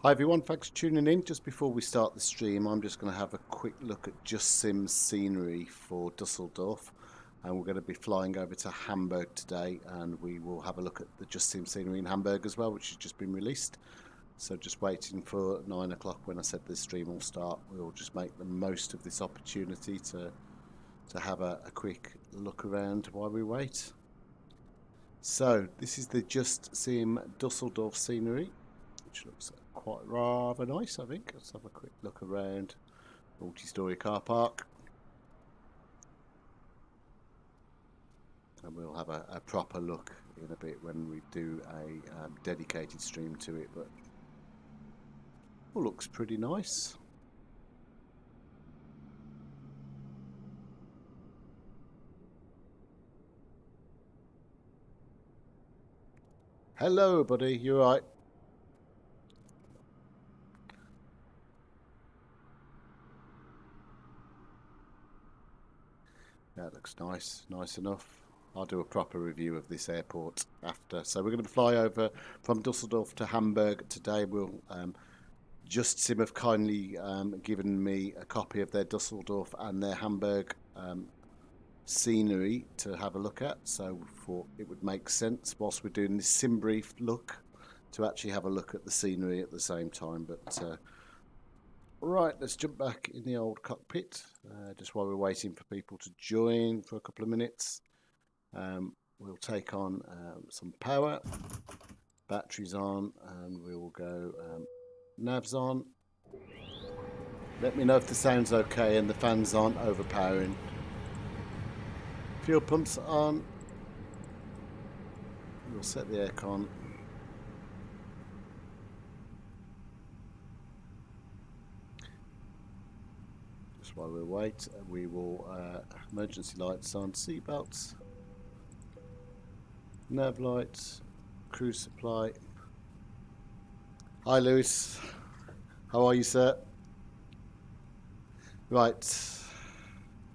Hi everyone, thanks for tuning in. Just before we start the stream, I'm just going to have a quick look at JustSim's scenery for Dusseldorf, and we're going to be flying over to Hamburg today, and we will have a look at the JustSim scenery in Hamburg as well, which has just been released. So just waiting for 9 o'clock when I said this stream will start. We'll just make the most of this opportunity to have a quick look around while we wait. So this is the JustSim Dusseldorf scenery, which looks quite rather nice, I think. Let's have a quick look around. Multi-storey car park. And we'll have a proper look in a bit when we do a dedicated stream to it, but it looks pretty nice. Hello, buddy. You all right? That looks nice. Nice enough. I'll do a proper review of this airport after. So we're going to fly over from Dusseldorf to Hamburg today. We'll JustSim have kindly given me a copy of their Dusseldorf and their Hamburg scenery to have a look at, so we thought it would make sense whilst we're doing this Simbrief look to actually have a look at the scenery at the same time. But right, let's jump back in the old cockpit just while we're waiting for people to join for a couple of minutes. We'll take on some power, batteries on, and we will go navs on. Let me know if the sound's okay and the fans aren't overpowering. Fuel pumps on. We'll set the aircon. Just while we wait, we will emergency lights on, seat belts, nav lights, cruise supply. Hi Lewis, how are you, sir? Right.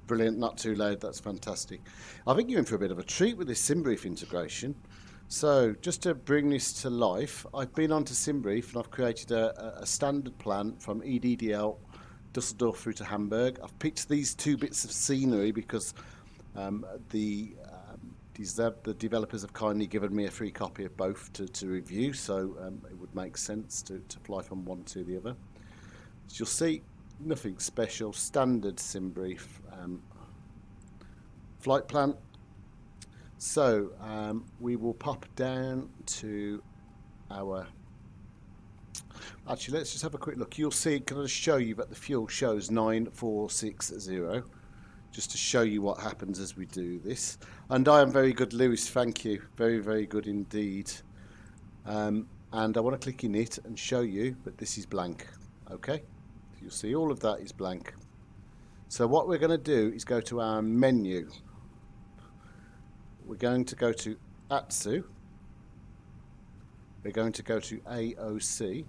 Brilliant, not too loud, that's fantastic. I think you're in for a bit of a treat with this Simbrief integration. So just to bring this to life, I've been onto Simbrief and I've created a standard plan from EDDL, Dusseldorf through to Hamburg. I've picked these two bits of scenery because the developers have kindly given me a free copy of both to review, so it would make sense to fly from one to the other. As you'll see, nothing special, standard Simbrief flight plan. So we will pop down to our, actually let's just have a quick look. You'll see, can I just show you that the fuel shows 9460, just to show you what happens as we do this. And I am very good, Lewis, thank you, very, very good indeed. And I want to click in it and show you that this is blank. Okay, you'll see all of that is blank. So what we're going to do is go to our menu. We're going to go to ATSU. We're going to go to AOC.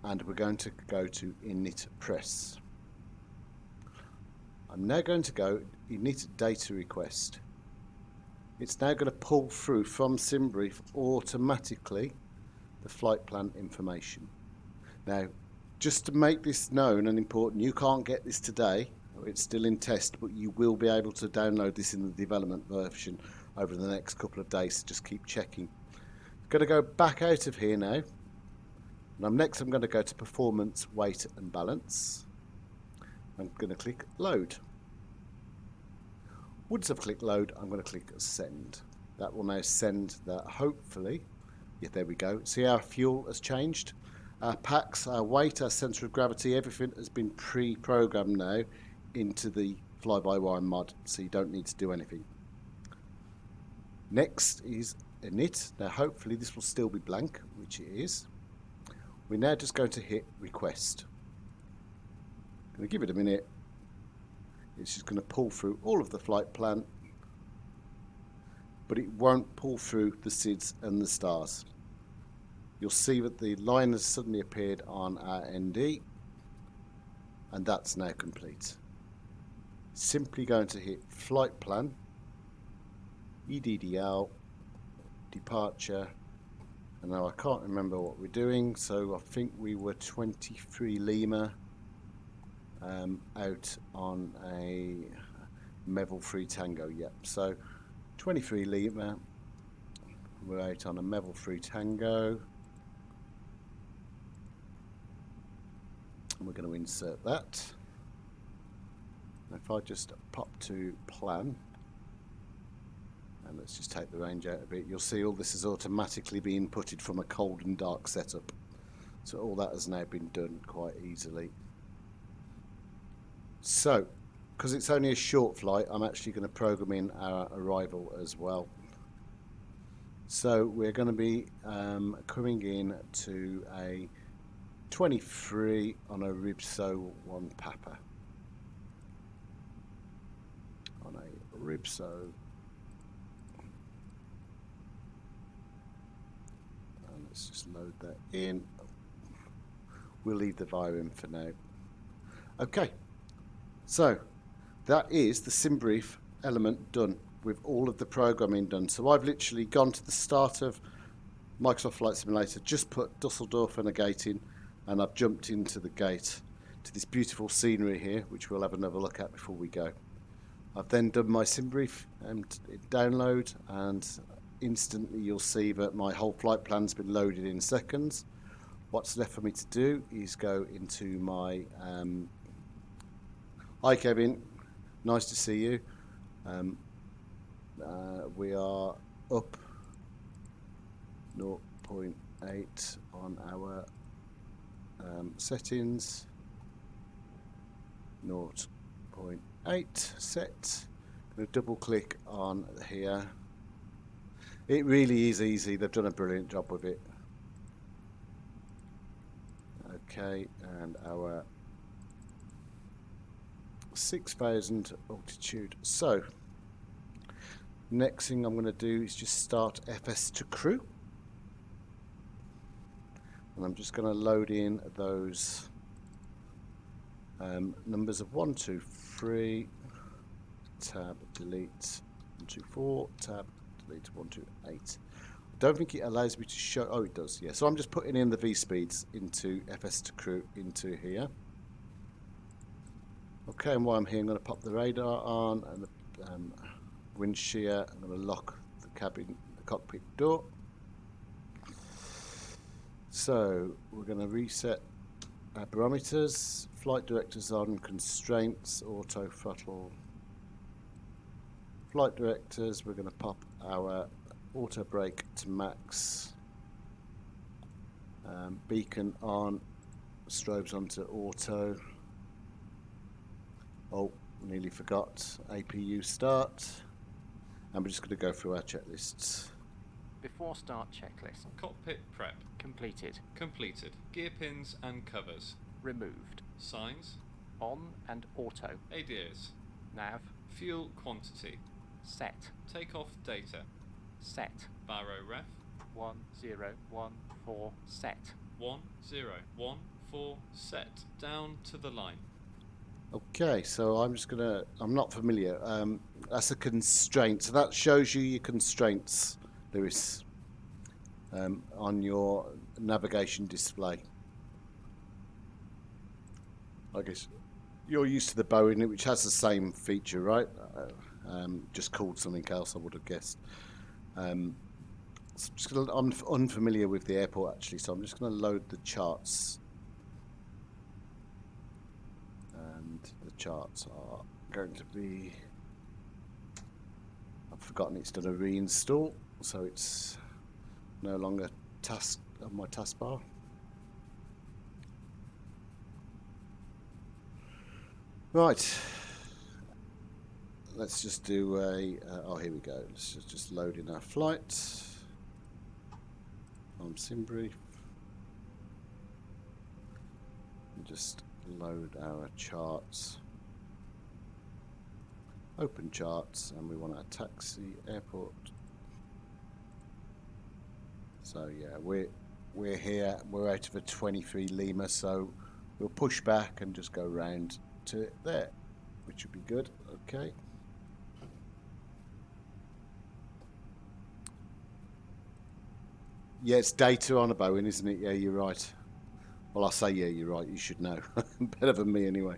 And we're going to go to init press. I'm now going to go init data request. It's now going to pull through from Simbrief automatically the flight plan information. Now, just to make this known and important, you can't get this today. It's still in test, but you will be able to download this in the development version over the next couple of days. So just keep checking. I'm going to go back out of here now. And next I'm going to go to performance, weight and balance. I'm going to click load. Once I've clicked load, I'm going to click send. That will now send that, hopefully. Yeah, there we go. See our fuel has changed. Our packs, our weight, our centre of gravity, everything has been pre-programmed now into the fly-by-wire mod, so you don't need to do anything. Next is init. Now hopefully this will still be blank, which it is. We're now just going to hit request. I'm going to give it a minute. It's just going to pull through all of the flight plan, but it won't pull through the SIDS and the stars. You'll see that the line has suddenly appeared on our ND, and that's now complete. Simply going to hit flight plan, EDDL, departure, And now I can't remember what we're doing, so I think we were 23 Lima out on a Mevel 3 Tango. Yep, so 23 Lima, we're out on a Mevel 3 Tango. And we're going to insert that. If I just pop to plan, and let's just take the range out a bit, you'll see all this is automatically being inputted from a cold and dark setup. So all that has now been done quite easily. So, because it's only a short flight, I'm actually going to program in our arrival as well. So we're going to be coming in to a 23 on a Ribso 1 Papa. On a Ribso. And let's just load that in. We'll leave the via in for now. Okay, so that is the Simbrief element done with all of the programming done. So I've literally gone to the start of Microsoft Flight Simulator, just put Dusseldorf and a gate in, and I've jumped into the gate to this beautiful scenery here, which we'll have another look at before we go. I've then done my Simbrief download, and instantly you'll see that my whole flight plan's been loaded in seconds. What's left for me to do is go into my hi Kevin, nice to see you. We are up 0.8 on our settings. 0.8 set. I'm going to double click on here. It really is easy. They've done a brilliant job with it. Okay, and our 6,000 altitude. So next thing I'm going to do is just start FS to crew, and I'm just going to load in those numbers of 1, 2, 3, tab delete 1, 2, 4, tab delete 1, 2, 8. I don't think it allows me to show. Oh, it does. Yeah. So I'm just putting in the V speeds into FS to crew into here. Okay, and while I'm here, I'm going to pop the radar on and the wind shear. I'm going to lock the cabin, the cockpit door. So we're going to reset our barometers, flight directors on, constraints, auto throttle. Flight directors, we're going to pop our auto brake to max, beacon on, strobes onto auto. Oh, nearly forgot, APU start, and we're just going to go through our checklists. Before start checklist. Cockpit prep. Completed. Completed. Gear pins and covers. Removed. Signs. On and auto. ADS. Nav. Fuel quantity. Set. Takeoff data. Set. Baro ref. 1014 set. 1014 set. Down to the line. Okay, so I'm not familiar. That's a constraint. So that shows you your constraints, Lewis, on your navigation display. I guess you're used to the Boeing, which has the same feature, right? Just called something else, I would have guessed. So I'm unfamiliar with the airport, actually, so I'm just going to load the charts. And the charts are going to be... I've forgotten it's done a reinstall, so it's no longer task on my taskbar. Right, let's just do a, oh here we go, let's just load in our flight on Simbrief, and just load our charts, open charts, and we want our taxi airport. So yeah, we're here, we're out of a 23 Lima, so we'll push back and just go round to it there, which would be good. Okay, Yeah, it's data on a Boeing, isn't it? Yeah, you're right. Well, I say yeah, you're right. You should know. Better than me anyway.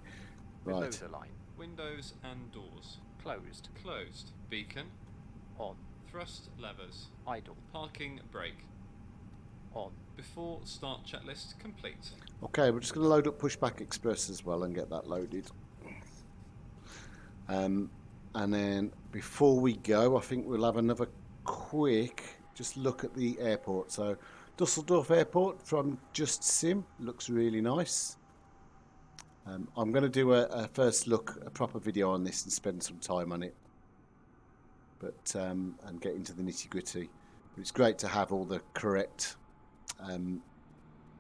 Below Right. the line. Windows and doors. Closed. Closed. Beacon. On. Thrust levers. Idle. Parking brake. On. Before start checklist complete. Okay, we're just going to load up Pushback Express as well and get that loaded. And then before we go, I think we'll have another quick just look at the airport. So Dusseldorf Airport from JustSim looks really nice. I'm going to do a first look, a proper video on this and spend some time on it, but and get into the nitty gritty. But it's great to have all the correct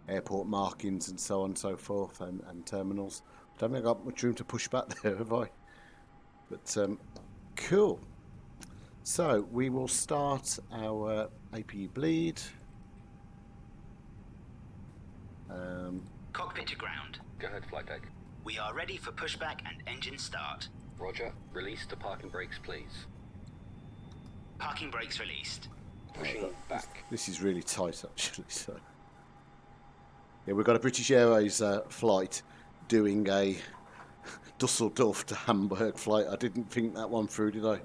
airport markings and so on and so forth, and terminals. Don't think I've got much room to push back there, have I? But cool. So we will start our APU bleed. Cockpit to ground. Go ahead, flight deck. We are ready for pushback and engine start. Roger. Release the parking brakes, please. Parking brakes released. Pushing back. This is really tight, actually. So yeah, we've got a British Airways flight doing a Dusseldorf to Hamburg flight. I didn't think that one through, did I?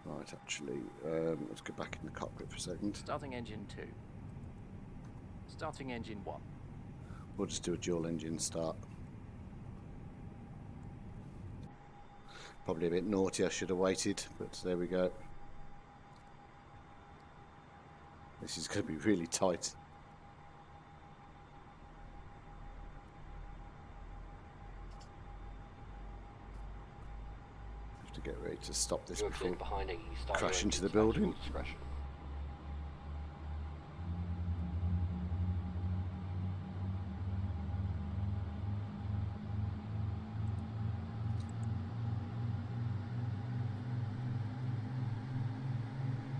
Right, actually, let's go back in the cockpit for a second. Starting engine 2. Starting engine 1. We'll just do a dual engine start. Probably a bit naughty, I should have waited, but there we go. This is going to be really tight. Have to get ready to stop this You're before cleared behind you start crash your into the engines at your building. discretion.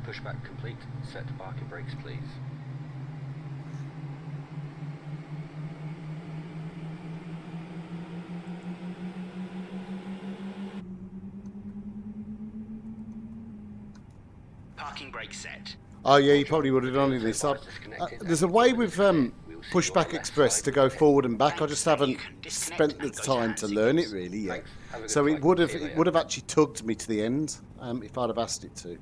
Pushback complete. Set parking brakes, please. Parking brakes set. Oh yeah, you probably would have done it this up. There's a way with Pushback Express to go forward and back. I just haven't spent the time to learn it really yet. So it would have actually tugged me to the end if I'd have asked it to.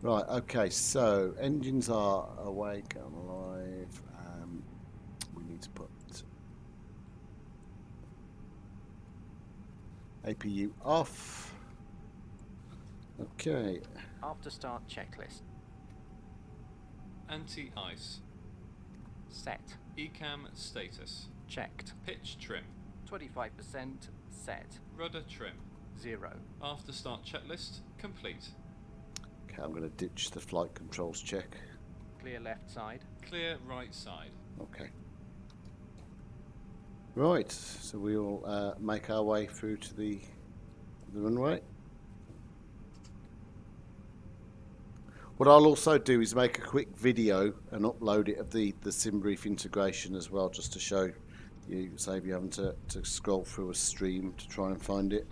Right, okay, so engines are awake and alive. We need to put APU off. Okay. After start checklist. Anti-ice. Set. ECAM status. Checked. Pitch trim. 25% set. Rudder trim. 0. After start checklist complete. Okay, I'm going to ditch the flight controls check. Clear left side. Clear right side. Okay. Right, so we'll make our way through to the runway. What I'll also do is make a quick video and upload it of the Simbrief integration as well, just to show you, save you having to scroll through a stream to try and find it.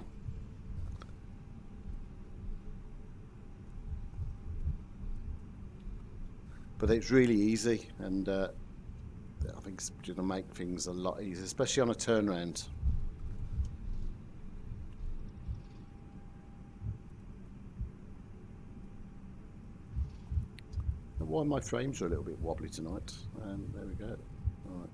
But it's really easy, and I think it's going to make things a lot easier, especially on a turnaround. Why my frames are a little bit wobbly tonight. There we go. All right.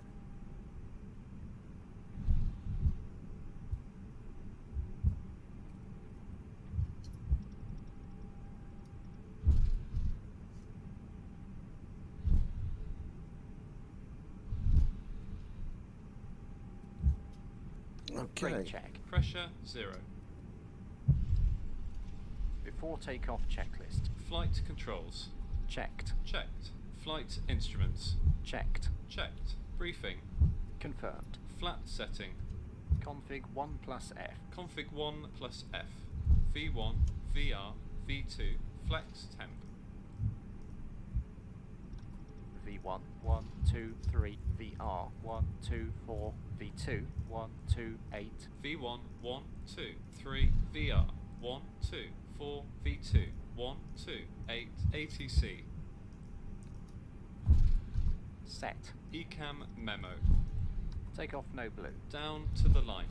Okay. Brake check. Pressure 0. Before takeoff checklist. Flight controls. Checked. Checked. Flight instruments. Checked. Checked. Briefing. Confirmed. Flat setting. Config 1 plus F. Config 1 plus F. V1, VR, V2, flex temp. V1, 1, 2, 3, VR, 1, 2, 4, V2, 1, 2, 8. V1, 1, 2, 3, VR, 1, 2, 4, V2, 1, 2, 8, ATC. Set. Ecam memo. Takeoff no blue. Down to the line.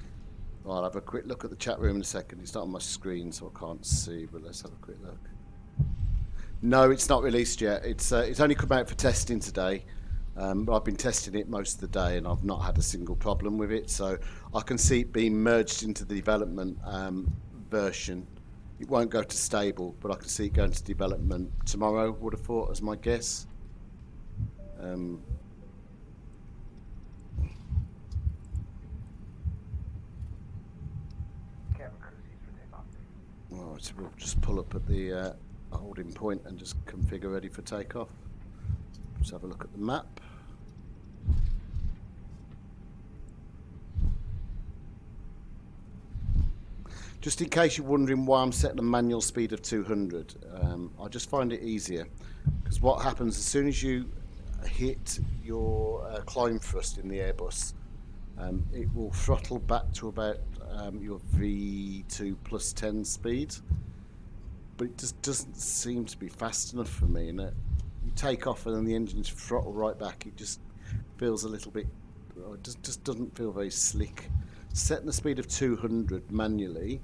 I'll have a quick look at the chat room in a second. It's not on my screen, so I can't see, but let's have a quick look. No, it's not released yet. It's only come out for testing today. But I've been testing it most of the day, and I've not had a single problem with it. So I can see it being merged into the development version. It won't go to stable, but I can see it going to development tomorrow, would have thought, as my guess. Right, so we'll just pull up at the holding point and just configure ready for takeoff. Let's have a look at the map. Just in case you're wondering why I'm setting a manual speed of 200, I just find it easier, because what happens as soon as you hit your climb thrust in the Airbus, it will throttle back to about your V2 plus 10 speed, but it just doesn't seem to be fast enough for me. And you take off and then the engines throttle right back. It just feels a little bit, it just doesn't feel very slick. Setting the speed of 200 manually,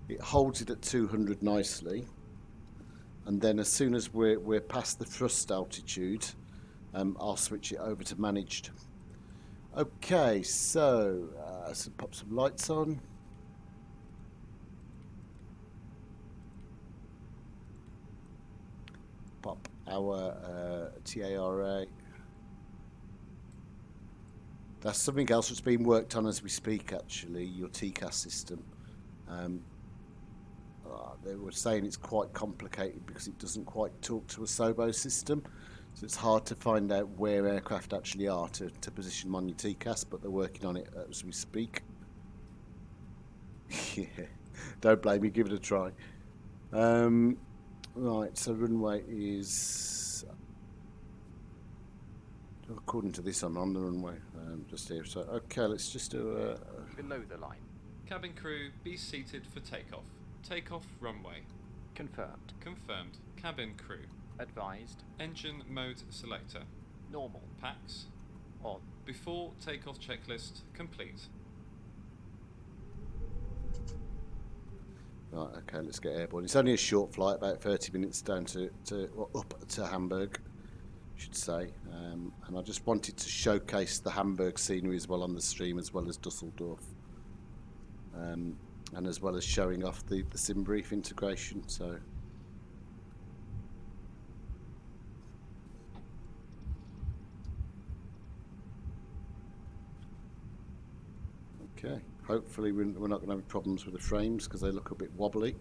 it holds it at 200 nicely, and then as soon as we're past the thrust altitude, I'll switch it over to managed. Okay, so pop some lights on. Pop our TARA. That's something else that's being worked on as we speak, actually, your TCAS system. They were saying it's quite complicated because it doesn't quite talk to a SOBO system. So it's hard to find out where aircraft actually are to position them on your TCAS, but they're working on it as we speak. Yeah, don't blame me, give it a try. Right, so runway is, according to this, I'm on the runway, just here. So, okay, let's just do Below the line. Cabin crew, be seated for takeoff. Takeoff runway. Confirmed. Confirmed. Cabin crew. Advised. Engine mode selector. Normal. Packs. On. Before takeoff checklist complete. Right, okay, let's get airborne. It's only a short flight, about 30 minutes down up to Hamburg, I should say. And I just wanted to showcase the Hamburg scenery as well on the stream, as well as Dusseldorf. And as well as showing off the Simbrief integration. So, okay. Hopefully we're not going to have problems with the frames because they look a bit wobbly.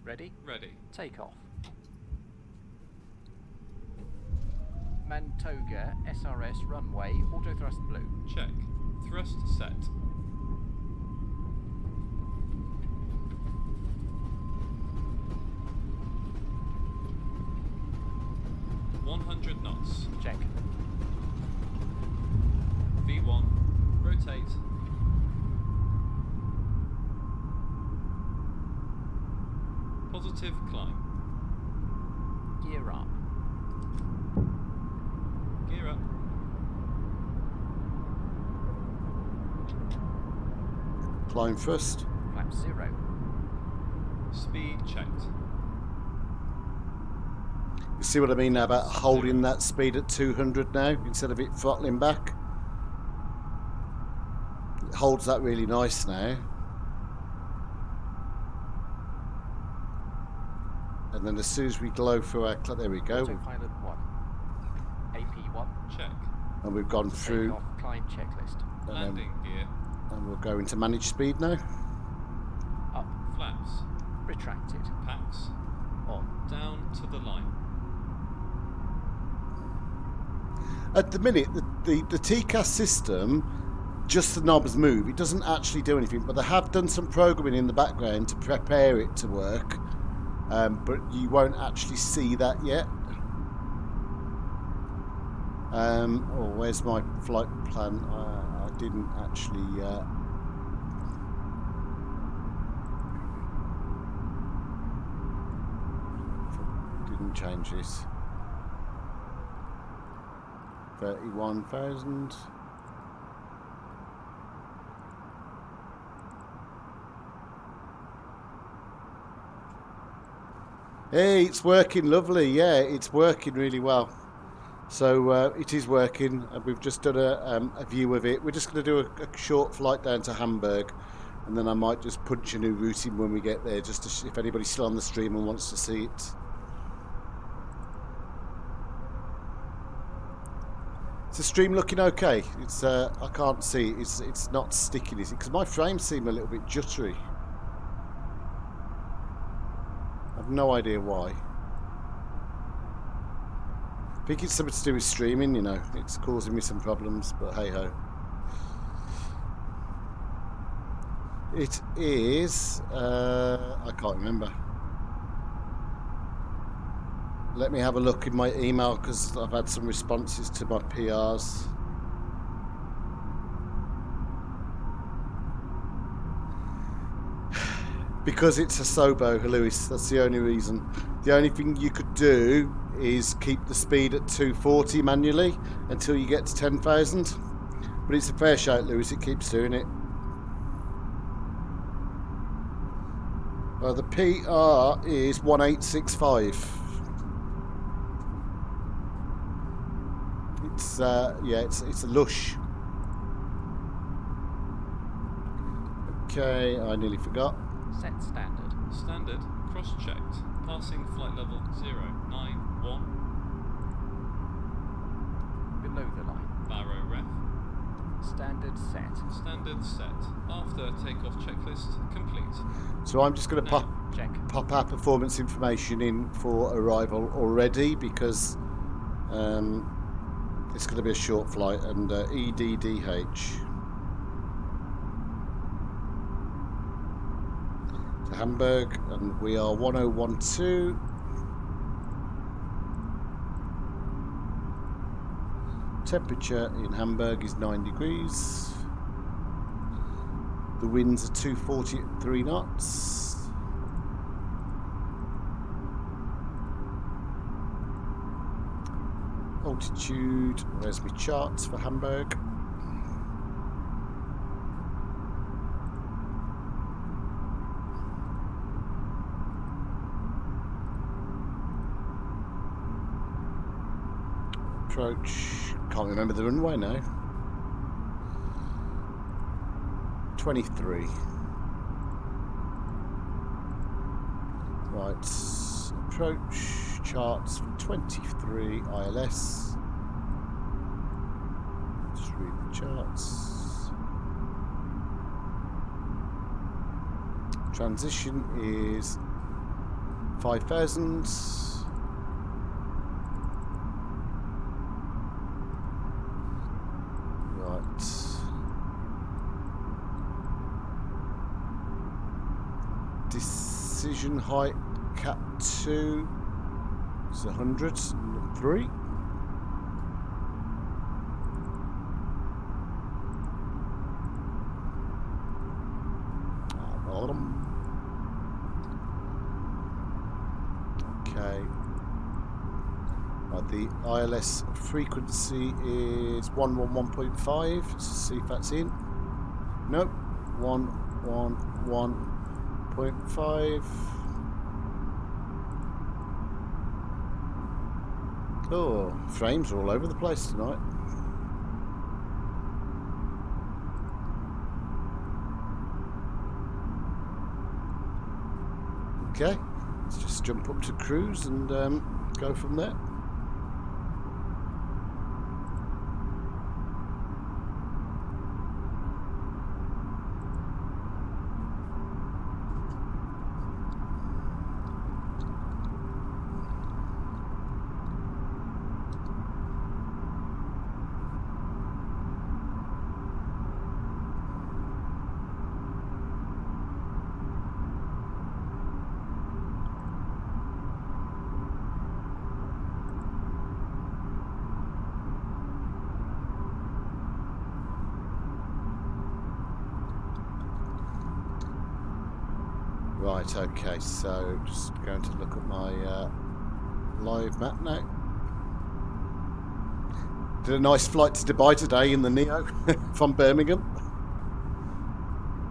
Ready? Ready. Takeoff. Mantoga SRS runway, auto thrust blue. Check. Thrust set. .100 knots. Check. V1. Rotate. Positive climb. Gear up. Gear up. Climb first. Flap 0. Speed checked. You see what I mean now about holding that speed at 200 now instead of it throttling back? It holds that really nice now. And then as soon as we glow through our... There we go. Autopilot 1. AP 1. Check. And we've gone through... Takeoff climb checklist. Landing gear. And we'll go into managed speed now. Up. Flaps. Retracted. Packs. On. Down to the line. At the minute, the TCAS system, just the knobs move. It doesn't actually do anything, but they have done some programming in the background to prepare it to work. But you won't actually see that yet. Oh, where's my flight plan? I didn't actually. Didn't change this. 31,000. Hey, it's working lovely. Yeah, it's working really well. So it is working. We've just done a view of it. We're just going to do a short flight down to Hamburg, and then I might just punch a new route in when we get there, just to if anybody's still on the stream and wants to see it. Is the stream looking okay? It's I can't see. It's not sticking, is it? Because my frames seem a little bit jittery. I've no idea why. I think it's something to do with streaming, you know. It's causing me some problems, but hey ho. It is, I can't remember. Let me have a look in my email because I've had some responses to my PRs. Because it's a Sobo, Lewis, that's the only reason. The only thing you could do is keep the speed at 240 manually until you get to 10,000. But it's a fair shout, Lewis, it keeps doing it. The PR is 1865. It's yeah, it's a lush. Okay, I nearly forgot. Set standard. Standard, cross-checked, passing flight level 091, Below the line. Barrow ref, Standard set. standard set, after takeoff checklist complete. So I'm just going to Now, Check. pop our performance information in for arrival already because it's going to be a short flight and EDDH to Hamburg, and we are 1012. Temperature in Hamburg is 9 degrees. The winds are 240 at 3 knots. Altitude, where's my charts for Hamburg? Approach, can't remember the runway now. 23. Right, approach charts for 23 ILS. Just read the charts. Transition is 5,000. Right. Decision height cap 2 is 103. Bottom. Okay. Right, the ILS frequency is 111.5. Let's see if that's in. Nope. 111.5. Oh, frames are all over the place tonight. Okay, let's just jump up to cruise and go from there. Right, okay, so just going to look at my live map now. Did a nice flight to Dubai today in the Neo from Birmingham.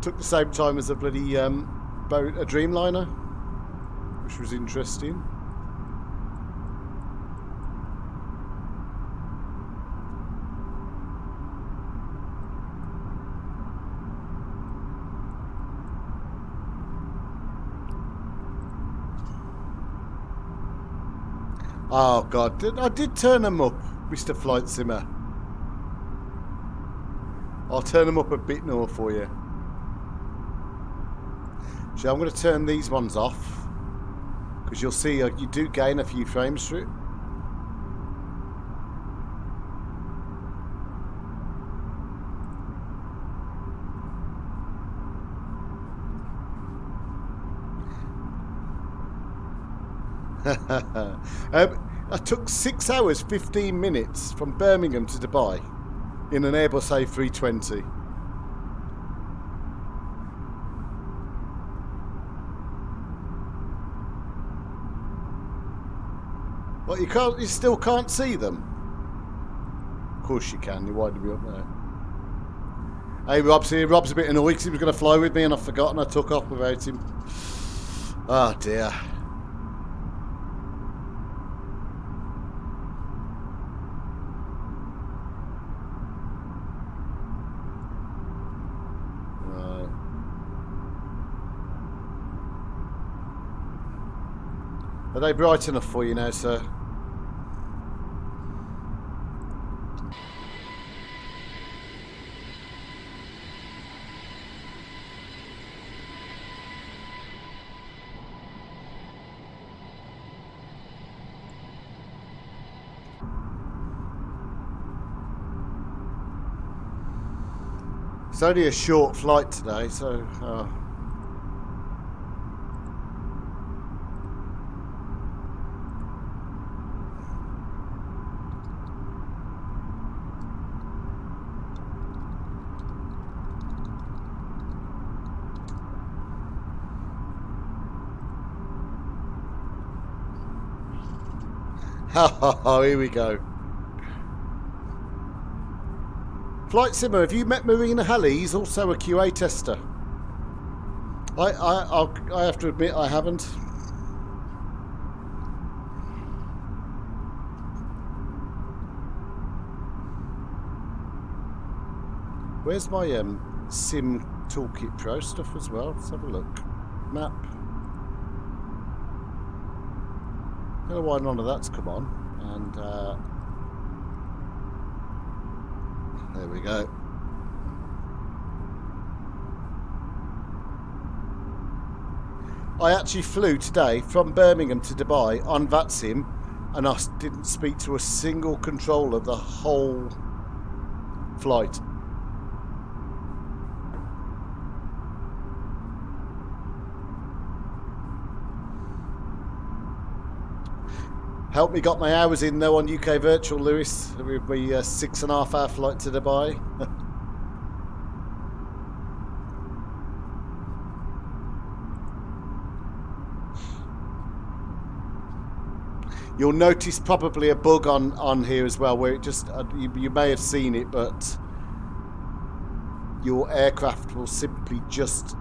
Took the same time as a bloody a Dreamliner, which was interesting. Oh God, I did turn them up, Mr. Flight Simmer. I'll turn them up a bit more for you. So I'm going to turn these ones off, because you'll see you do gain a few frames through it. I took 6 hours 15 minutes from Birmingham to Dubai in an Airbus A320. What, you still can't see them? Of course you can, you're winding me up there. Hey, Rob's here. Rob's a bit annoyed because he was going to fly with me and I've forgotten I took off without him. Oh dear. Right. Are they bright enough for you now, sir? It's only a short flight today, so... Oh, here we go. Flight Simmer, have you met Marina Halley? He's also a QA tester. I have to admit I haven't. Where's my Sim Toolkit Pro stuff as well? Let's have a look. Map. I don't know why none of that's come on. And there we go. I actually flew today from Birmingham to Dubai on VATSIM, and I didn't speak to a single controller the whole flight. Help me got my hours in though on UK Virtual, Lewis. With my 6.5 hour flight to Dubai. You'll notice probably a bug on here as well, where it just you may have seen it, but your aircraft will simply just,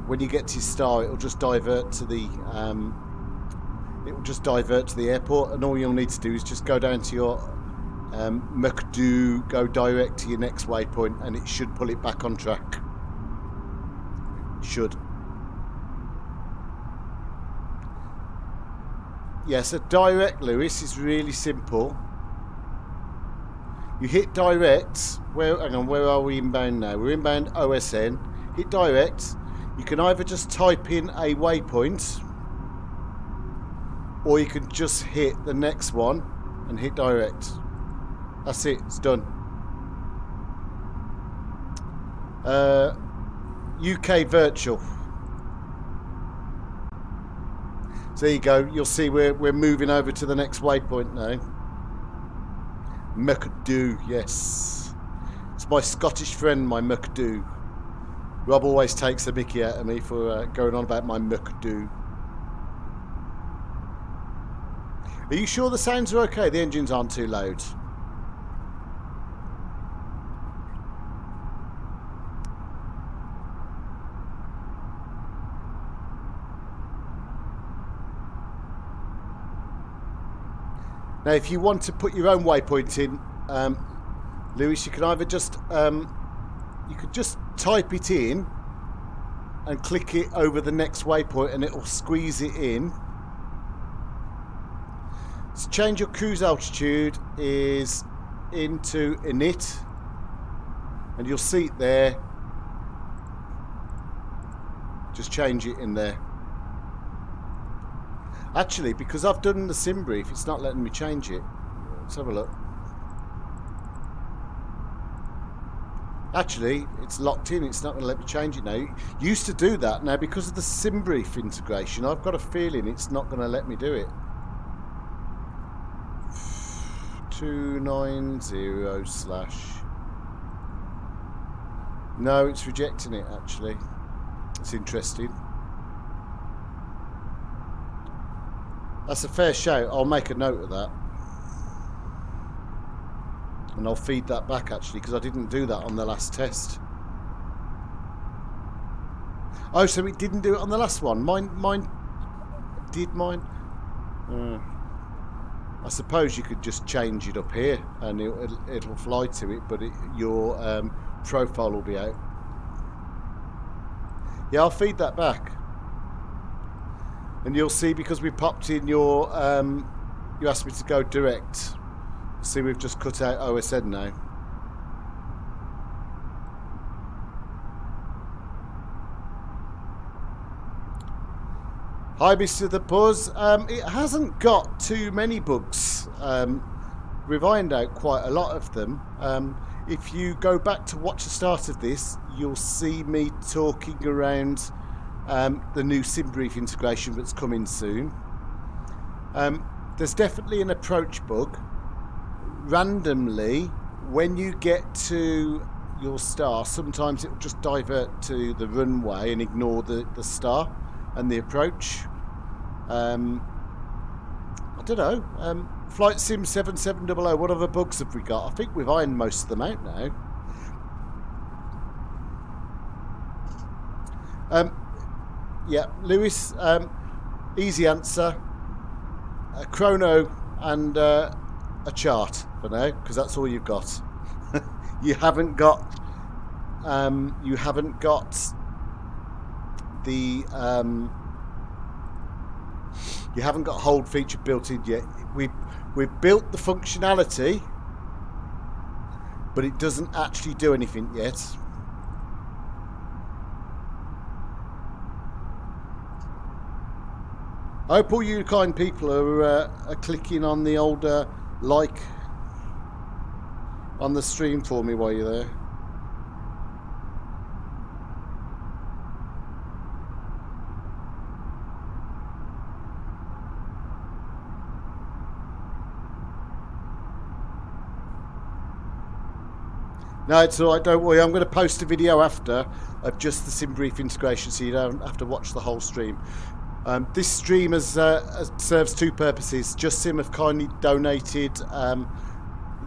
when you get to your star, it'll just divert to the airport, and all you'll need to do is just go down to your McDo, go direct to your next waypoint, and it should pull it back on track. Should. Yes, a direct, Lewis, is really simple. You hit direct. Where are we inbound now? We're inbound OSN. Hit direct. You can either just type in a waypoint, or you can just hit the next one and hit direct. That's it, it's done. UK Virtual. So there you go, you'll see we're moving over to the next waypoint now. McDo, yes. It's my Scottish friend, my McDo. Rob always takes a mickey out of me for going on about my McDo. Are you sure the sounds are okay? The engines aren't too loud. Now, if you want to put your own waypoint in, Lewis, you can either just you could just type it in and click it over the next waypoint, and it will squeeze it in. So change your cruise altitude is into init, and you'll see it there. Just change it in there. Actually, because I've done the Simbrief, it's not letting me change it. Let's have a look. Actually, it's locked in. It's not going to let me change it now. It used to do that. Now, because of the Simbrief integration, I've got a feeling it's not going to let me do it. 290 / No, it's rejecting it, actually. It's interesting. That's a fair shout. I'll make a note of that. And I'll feed that back, actually, because I didn't do that on the last test. Oh, so it didn't do it on the last one. Mine did mine. I suppose you could just change it up here and it'll fly to it, but your profile will be out. Yeah, I'll feed that back. And you'll see, because we popped in your, you asked me to go direct. See, we've just cut out OSN now. Hi, Mr. The Buzz. It hasn't got too many bugs. We've ironed out quite a lot of them. If you go back to watch the start of this, you'll see me talking around the new Simbrief integration that's coming soon. There's definitely an approach bug. Randomly, when you get to your star, sometimes it will just divert to the runway and ignore the star and the approach. I don't know. Flight Sim 7700, what other bugs have we got? I think we've ironed most of them out now. Yeah, Lewis, easy answer. A chrono and a chart for now, because that's all you've got. You haven't got the you haven't got hold feature built in yet. We've built the functionality, but it doesn't actually do anything yet. I hope all you kind people are clicking on the old like on the stream for me while you're there. No, it's alright, don't worry. I'm going to post a video after of just the Simbrief integration, so you don't have to watch the whole stream. This stream serves two purposes. JustSim have kindly donated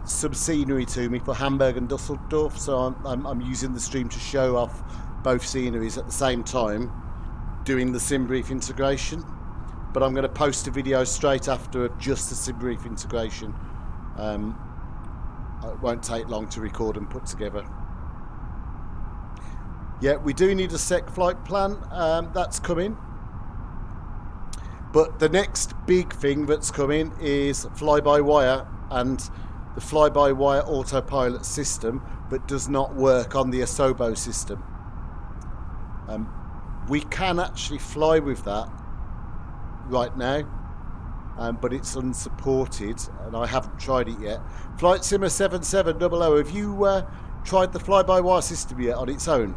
some scenery to me for Hamburg and Dusseldorf, so I'm using the stream to show off both sceneries at the same time, doing the Simbrief integration. But I'm going to post a video straight after of just the Simbrief integration. It won't take long to record and put together. Yeah, we do need a sec flight plan. That's coming. But the next big thing that's coming is fly-by-wire, and the fly-by-wire autopilot system that does not work on the Asobo system. We can actually fly with that right now, but it's unsupported, and I haven't tried it yet. Flight Simmer 7700, have you tried the fly-by-wire system yet on its own?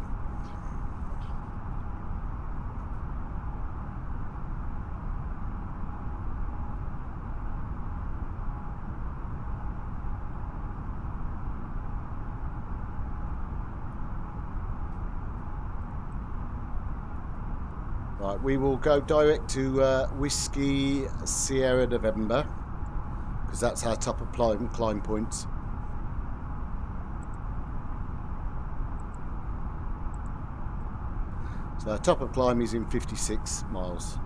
Right, we will go direct to Whiskey Sierra November, because that's our top of climb point. So our top of climb is in 56 miles.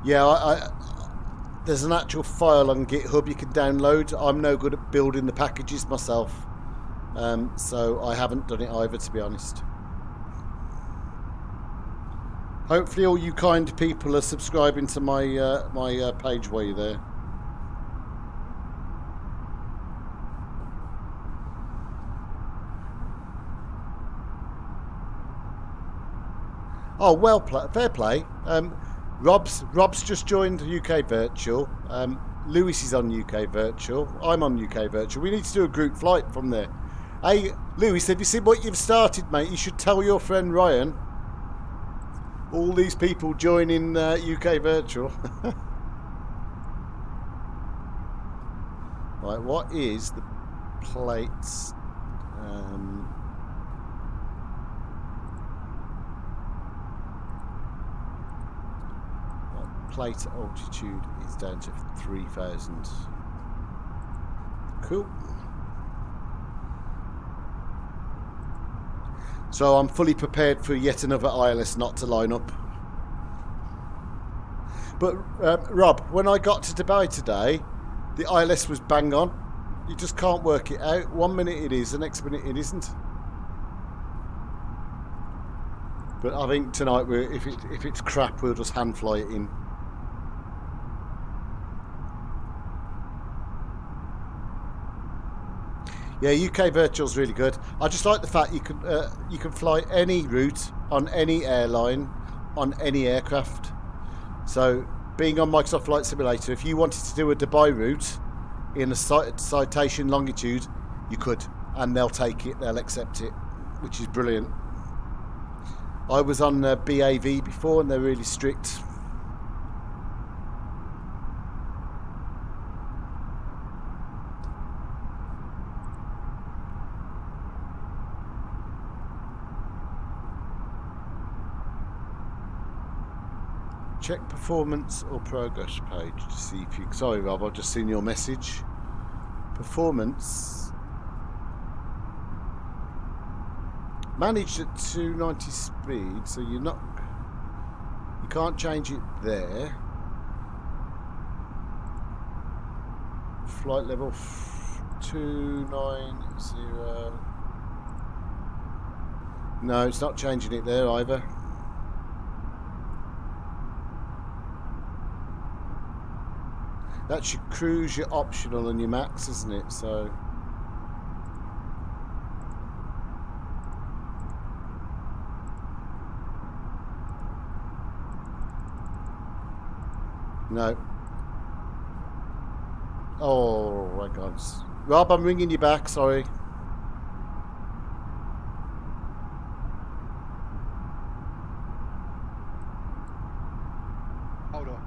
Yeah, there's an actual file on GitHub you can download. I'm no good at building the packages myself, so I haven't done it either, to be honest. Hopefully all you kind people are subscribing to my my page while you're there. Oh, well, fair play. Rob's just joined UK Virtual. Lewis is on UK Virtual. I'm on UK Virtual. We need to do a group flight from there. Hey, Lewis, have you seen what you've started, mate? You should tell your friend Ryan. All these people joining UK Virtual. Right, what is the plates? Plate altitude is down to 3,000. Cool. So I'm fully prepared for yet another ILS not to line up. But Rob, when I got to Dubai today, the ILS was bang on. You just can't work it out. 1 minute it is, the next minute it isn't. But I think tonight, if it's crap, we'll just hand fly it in. Yeah, UK Virtual's really good. I just like the fact you can fly any route on any airline, on any aircraft. So, being on Microsoft Flight Simulator, if you wanted to do a Dubai route in a citation longitude, you could, and they'll take it, they'll accept it, which is brilliant. I was on BAV before, and they're really strict. Check performance or progress page to see if you... Sorry, Rob, I've just seen your message. Performance. Managed at 290 speed, so you're not... You can't change it there. Flight level 290. No, it's not changing it there either. That's your cruise, your optional, and your max, isn't it? So no. Oh my God, Rob, I'm ringing you back. Sorry. Hold on.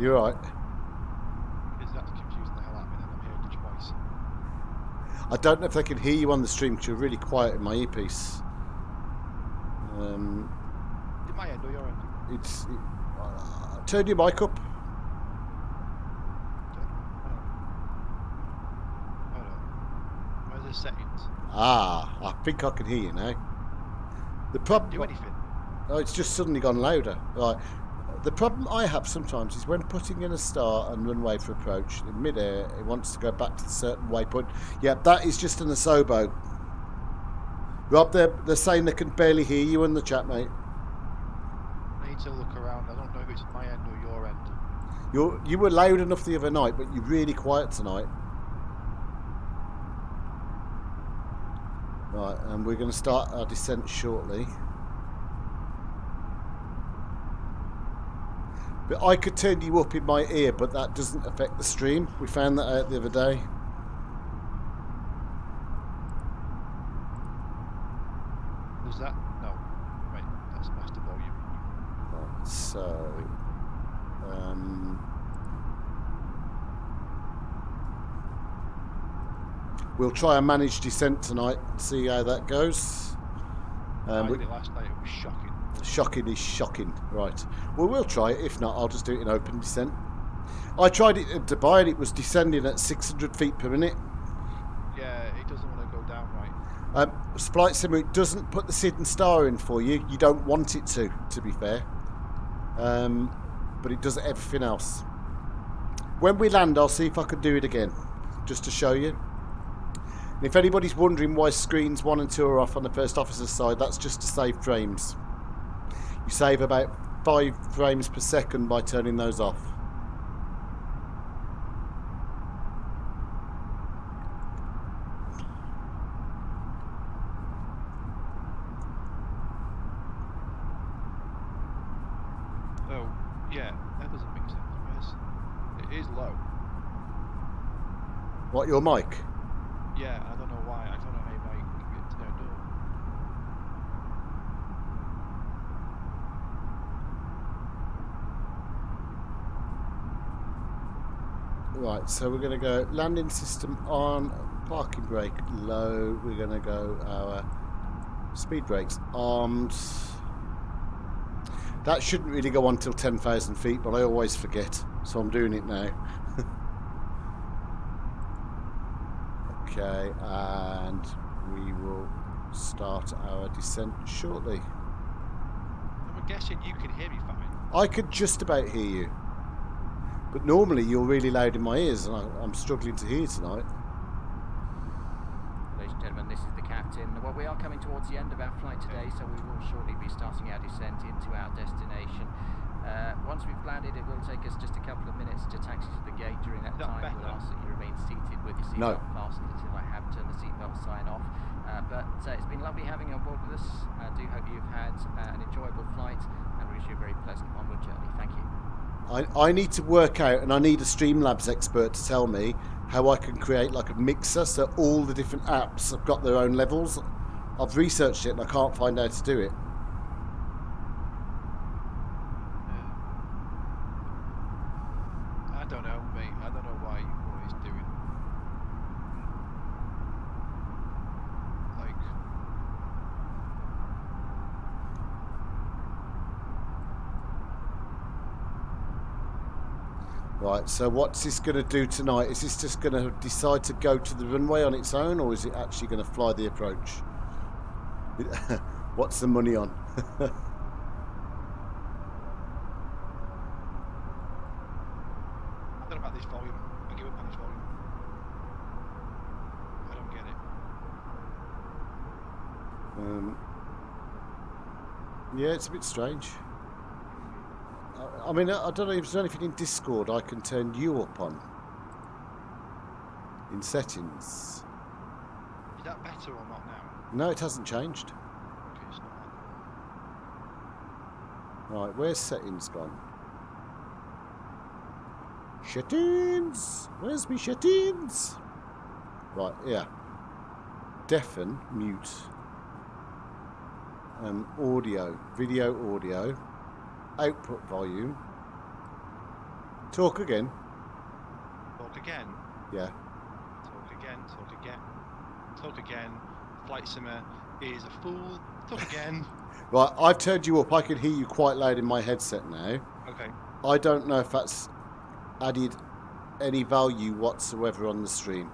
You're right. Because that's confusing the hell out of me, and I'm hearing you twice. I don't know if they can hear you on the stream because you're really quiet in my earpiece. Did my end or your end? Turn your mic up. Hold on. Where's the settings? Ah, I think I can hear you now. The problem. Do anything? Oh, it's just suddenly gone louder. Right. The problem I have sometimes is when putting in a start and runway for approach in mid-air, it wants to go back to the certain waypoint. Yeah, that is just an Asobo. Rob, they're saying they can barely hear you in the chat, mate. I need to look around. I don't know if it's my end or your end. You were loud enough the other night, but you're really quiet tonight. Right, and we're going to start our descent shortly. But I could turn you up in my ear, but that doesn't affect the stream. We found that out the other day. Was that? No. Wait, that's master volume. Right, so... we'll try and manage descent tonight, see how that goes. I we- did it last night. It was shocking. Shocking is shocking. Right. Well, we'll try it. If not, I'll just do it in open descent. I tried it in Dubai and it was descending at 600 feet per minute. Yeah, it doesn't want to go down right. Flight Sim, it doesn't put the SID and star in for you. You don't want it to be fair. But it does everything else. When we land, I'll see if I can do it again, just to show you. And if anybody's wondering why screens 1 and 2 are off on the first officer's side, that's just to save frames. You save about 5 frames per second by turning those off. Oh, yeah, that doesn't make sense. It is low. What, your mic? Yeah, I don't know why. I don't know how my get turned up. Right, so we're going to go landing system on, parking brake low. We're going to go our speed brakes armed. That shouldn't really go on till 10,000 feet, but I always forget, so I'm doing it now. Okay, and we will start our descent shortly. I'm guessing you can hear me fine. I could just about hear you, but normally you're really loud in my ears, and I'm struggling to hear tonight. Ladies and gentlemen, this is the captain. Well, we are coming towards the end of our flight today, so we will shortly be starting our descent into our destination. Once we've landed, it will take us just a couple of minutes to taxi to the gate. During that time, we'll ask that you remain seated with your seatbelt fastened until I have turned the seatbelt sign off. But it's been lovely having you on board with us. I do hope you've had an enjoyable flight and wish you a very pleasant onward journey. Thank you. I need to work out, and I need a Streamlabs expert to tell me how I can create like a mixer so all the different apps have got their own levels. I've researched it and I can't find out how to do it. I don't know, mate. I don't know what he's doing. Like, Right, so what's this going to do tonight? Is this just going to decide to go to the runway on its own, or is it actually going to fly the approach? What's the money on? I don't know about this volume. I give up on this volume. I don't get it. Yeah, it's a bit strange. I mean, I don't know if there's anything in Discord I can turn you up on. In settings. Is that better or not now? No, it hasn't changed. Okay, it's not on. Right, where's settings gone? Settings! Where's me settings? Right, yeah. Deafen, mute. Audio, video audio. Output volume. Talk again. Talk again. Yeah. Talk again. Talk again. Talk again. Flight Simmer is a fool. Talk again. Right, I've turned you up. I can hear you quite loud in my headset now. Okay. I don't know if that's added any value whatsoever on the stream.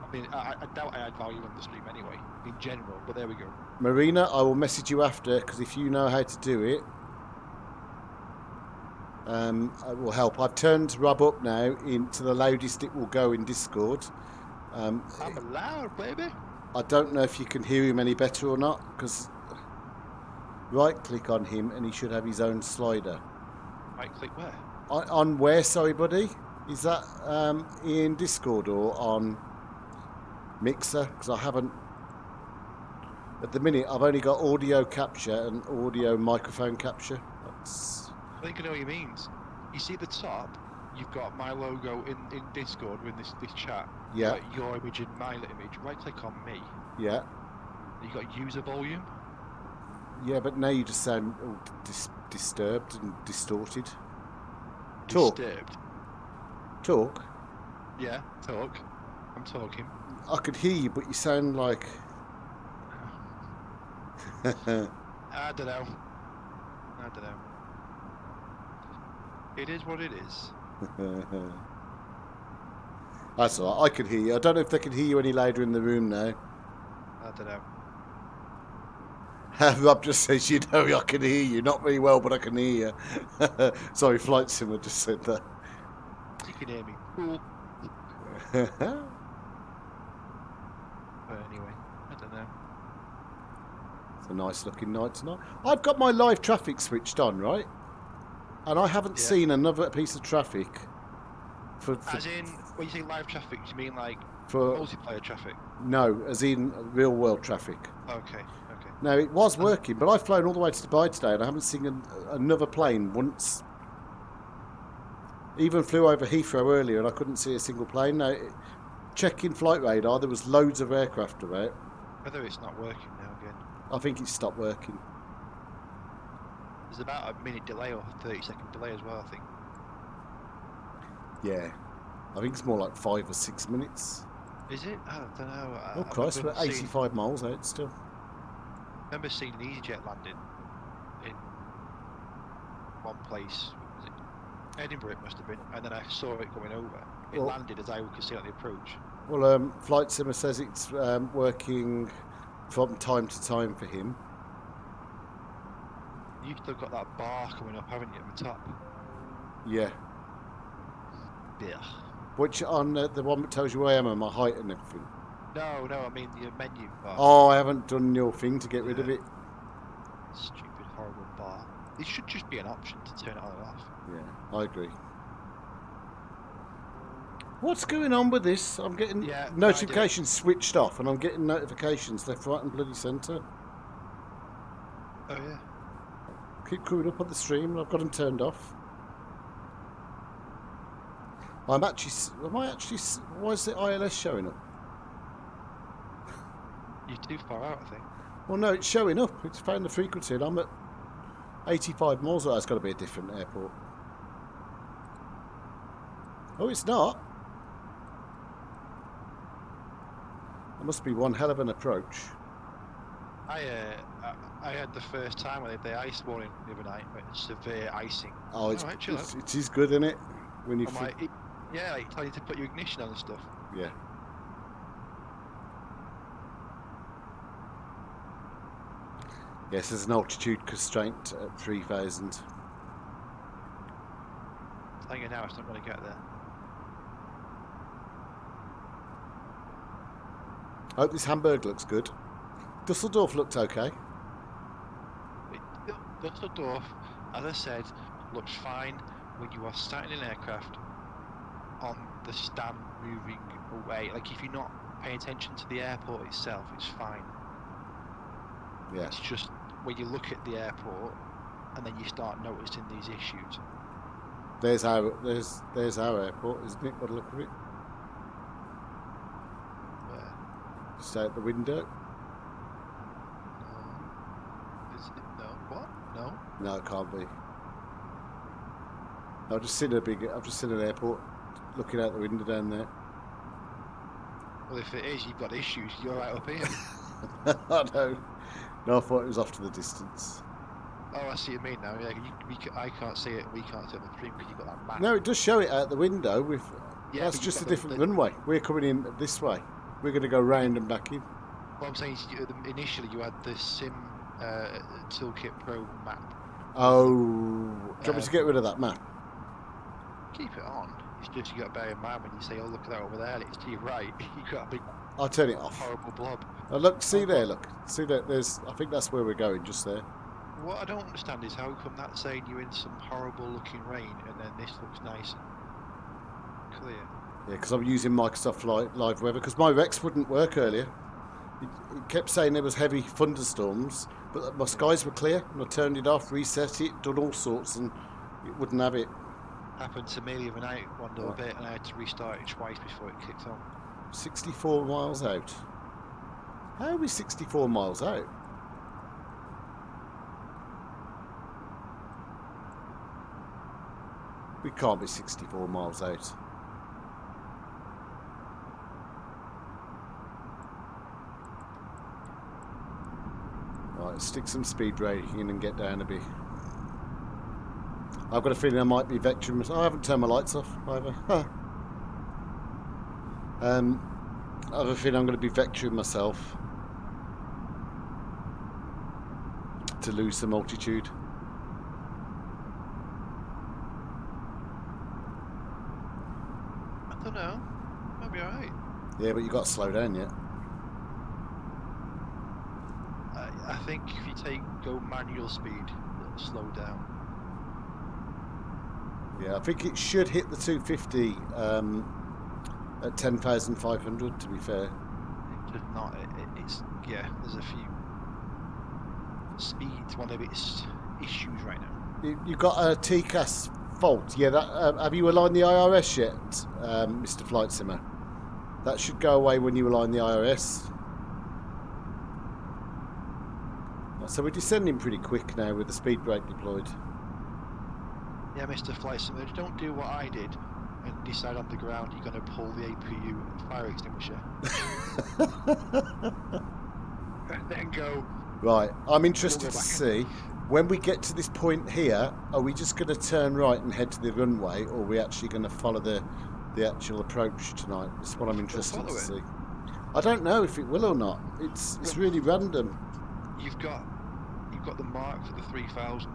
I mean, I doubt I add value on the stream anyway, in general, but there we go. Marina, I will message you after, because if you know how to do it, it will help. I've turned Rob up now into the loudest it will go in Discord. I'm loud, baby. I don't know if you can hear him any better or not, because right click on him and he should have his own slider. Right click where? On where, sorry buddy? Is that in Discord or on Mixer? Because I haven't, at the minute I've only got audio capture and audio microphone capture. That's... I think I know what he means. You see at the top, you've got my logo in Discord with this chat. Yeah. Like your image and my image. Right click on me. Yeah. You got user volume. Yeah, but now you just sound all disturbed and distorted. Talk. Disturbed. Talk. Yeah, talk. I'm talking. I could hear you, but you sound like... I don't know. It is what it is. That's all right. I can hear you. I don't know if they can hear you any louder in the room now. I don't know. Rob just says, you know, I can hear you. Not very well, but I can hear you. Sorry, Flight Simmer just said that. You can hear me. Cool. It's But anyway, I don't know. a nice looking night tonight. I've got my live traffic switched on, right? And I haven't seen another piece of traffic. For As in, when you say live traffic, do you mean like for multiplayer traffic? no, as in real world traffic. Okay. Now, it was working, but I've flown all the way to Dubai today and I haven't seen another plane once. Even flew over Heathrow earlier and I couldn't see a single plane. Now, checking flight radar, there was loads of aircraft about. Whether it's not working now again. I think it stopped working. There's about a minute delay or a 30-second delay as well, I think. Yeah. I think it's more like 5 or 6 minutes. Is it? I don't know. Oh, Christ, we're 85 miles out still. I remember seeing an EasyJet landing in one place. Was it Edinburgh? It must have been. And then I saw it going over. It landed as I could see on the approach. Well, Flight Simmer says it's working from time to time for him. You've still got that bar coming up, haven't you, at the top? Yeah. Yeah. Which on the one that tells you where I am and my height and everything. No, I mean the menu bar. Oh, I haven't done your thing to get rid of it. Stupid, horrible bar. It should just be an option to turn it on and off. Yeah, I agree. What's going on with this? I'm getting notifications switched off and I'm getting notifications left, right and bloody centre. Oh yeah. Keep coming up on the stream and I've got them turned off. Am I actually, why is the ILS showing up? You're too far out, I think. Well, no, it's showing up. It's found the frequency and I'm at 85 miles. Oh, it's got to be a different airport. Oh, it's not. It must be one hell of an approach. I had the first time when they had the ice warning the other night, but severe icing. Oh, it's, right, it is good, isn't it? When you yeah, like tell you to put your ignition on and stuff. Yeah. Yes, there's an altitude constraint at 3,000. Telling you now, it's not going to get there. I hope this Hamburg looks good. Dusseldorf looked okay. Dusseldorf, as I said, looks fine when you are sat in an aircraft on the stand moving away. Like if you're not paying attention to the airport itself, it's fine. Yeah. It's just when you look at the airport and then you start noticing these issues. There's our airport, isn't it? By the look of it. Where? Just out the window. Is it? No. What? No. No, it can't be. I've just seen an airport looking out the window down there. Well, if it is, you've got issues. You're right up here. I know. No, I thought it was off to the distance. Oh, I see what you mean now. Yeah, I can't see it. We can't see it on the stream because you've got that map. No, it does show it out the window. That's but just a you've got different runway. We're coming in this way. We're going to go round and back in. What I'm saying is, initially you had the Sim Toolkit Pro map. Oh, do you want me to get rid of that map? Keep it on. It's just you got to bear in mind when you say, "Oh, look at that over there," and it's to your right. You got a big. I'll turn it off. Horrible blob. Oh, look, see there, look. See that I think that's where we're going, just there. What I don't understand is how come that's saying you're in some horrible looking rain and then this looks nice and clear. Yeah, because I'm using Microsoft Live Weather, because my Rex wouldn't work earlier. It kept saying there was heavy thunderstorms, but my skies were clear, and I turned it off, reset it, done all sorts, and it wouldn't have it. Happened to me the other night, one little bit, and I had to restart it twice before it kicked on. 64 miles out. How are we 64 miles out? We can't be 64 miles out. Right, stick some speed braking in and get down a bit. I've got a feeling I might be vectoring myself. I haven't turned my lights off either. Huh. I have a feeling I'm going to be vectoring myself to lose some altitude. I don't know. Might be alright. Yeah, but you got to slow down yet. I think if you go manual speed, it'll slow down. Yeah, I think it should hit the 250 at 10,500. To be fair. It does not. It's yeah. There's a few speeds. One of its issues right now. You got a TCAS fault. Yeah. That have you aligned the IRS yet, Mr. Flight Simmer? That should go away when you align the IRS. So we're descending pretty quick now with the speed brake deployed. Yeah, Mr. Flight Simmer, don't do what I did and decide on the ground you're going to pull the APU fire extinguisher. And then go. Right, I'm interested to see, when we get to this point here, are we just going to turn right and head to the runway, or are we actually going to follow the actual approach tonight? That's what I'm interested to see. I don't know if it will or not. It's really random. You've got the mark for the 3000.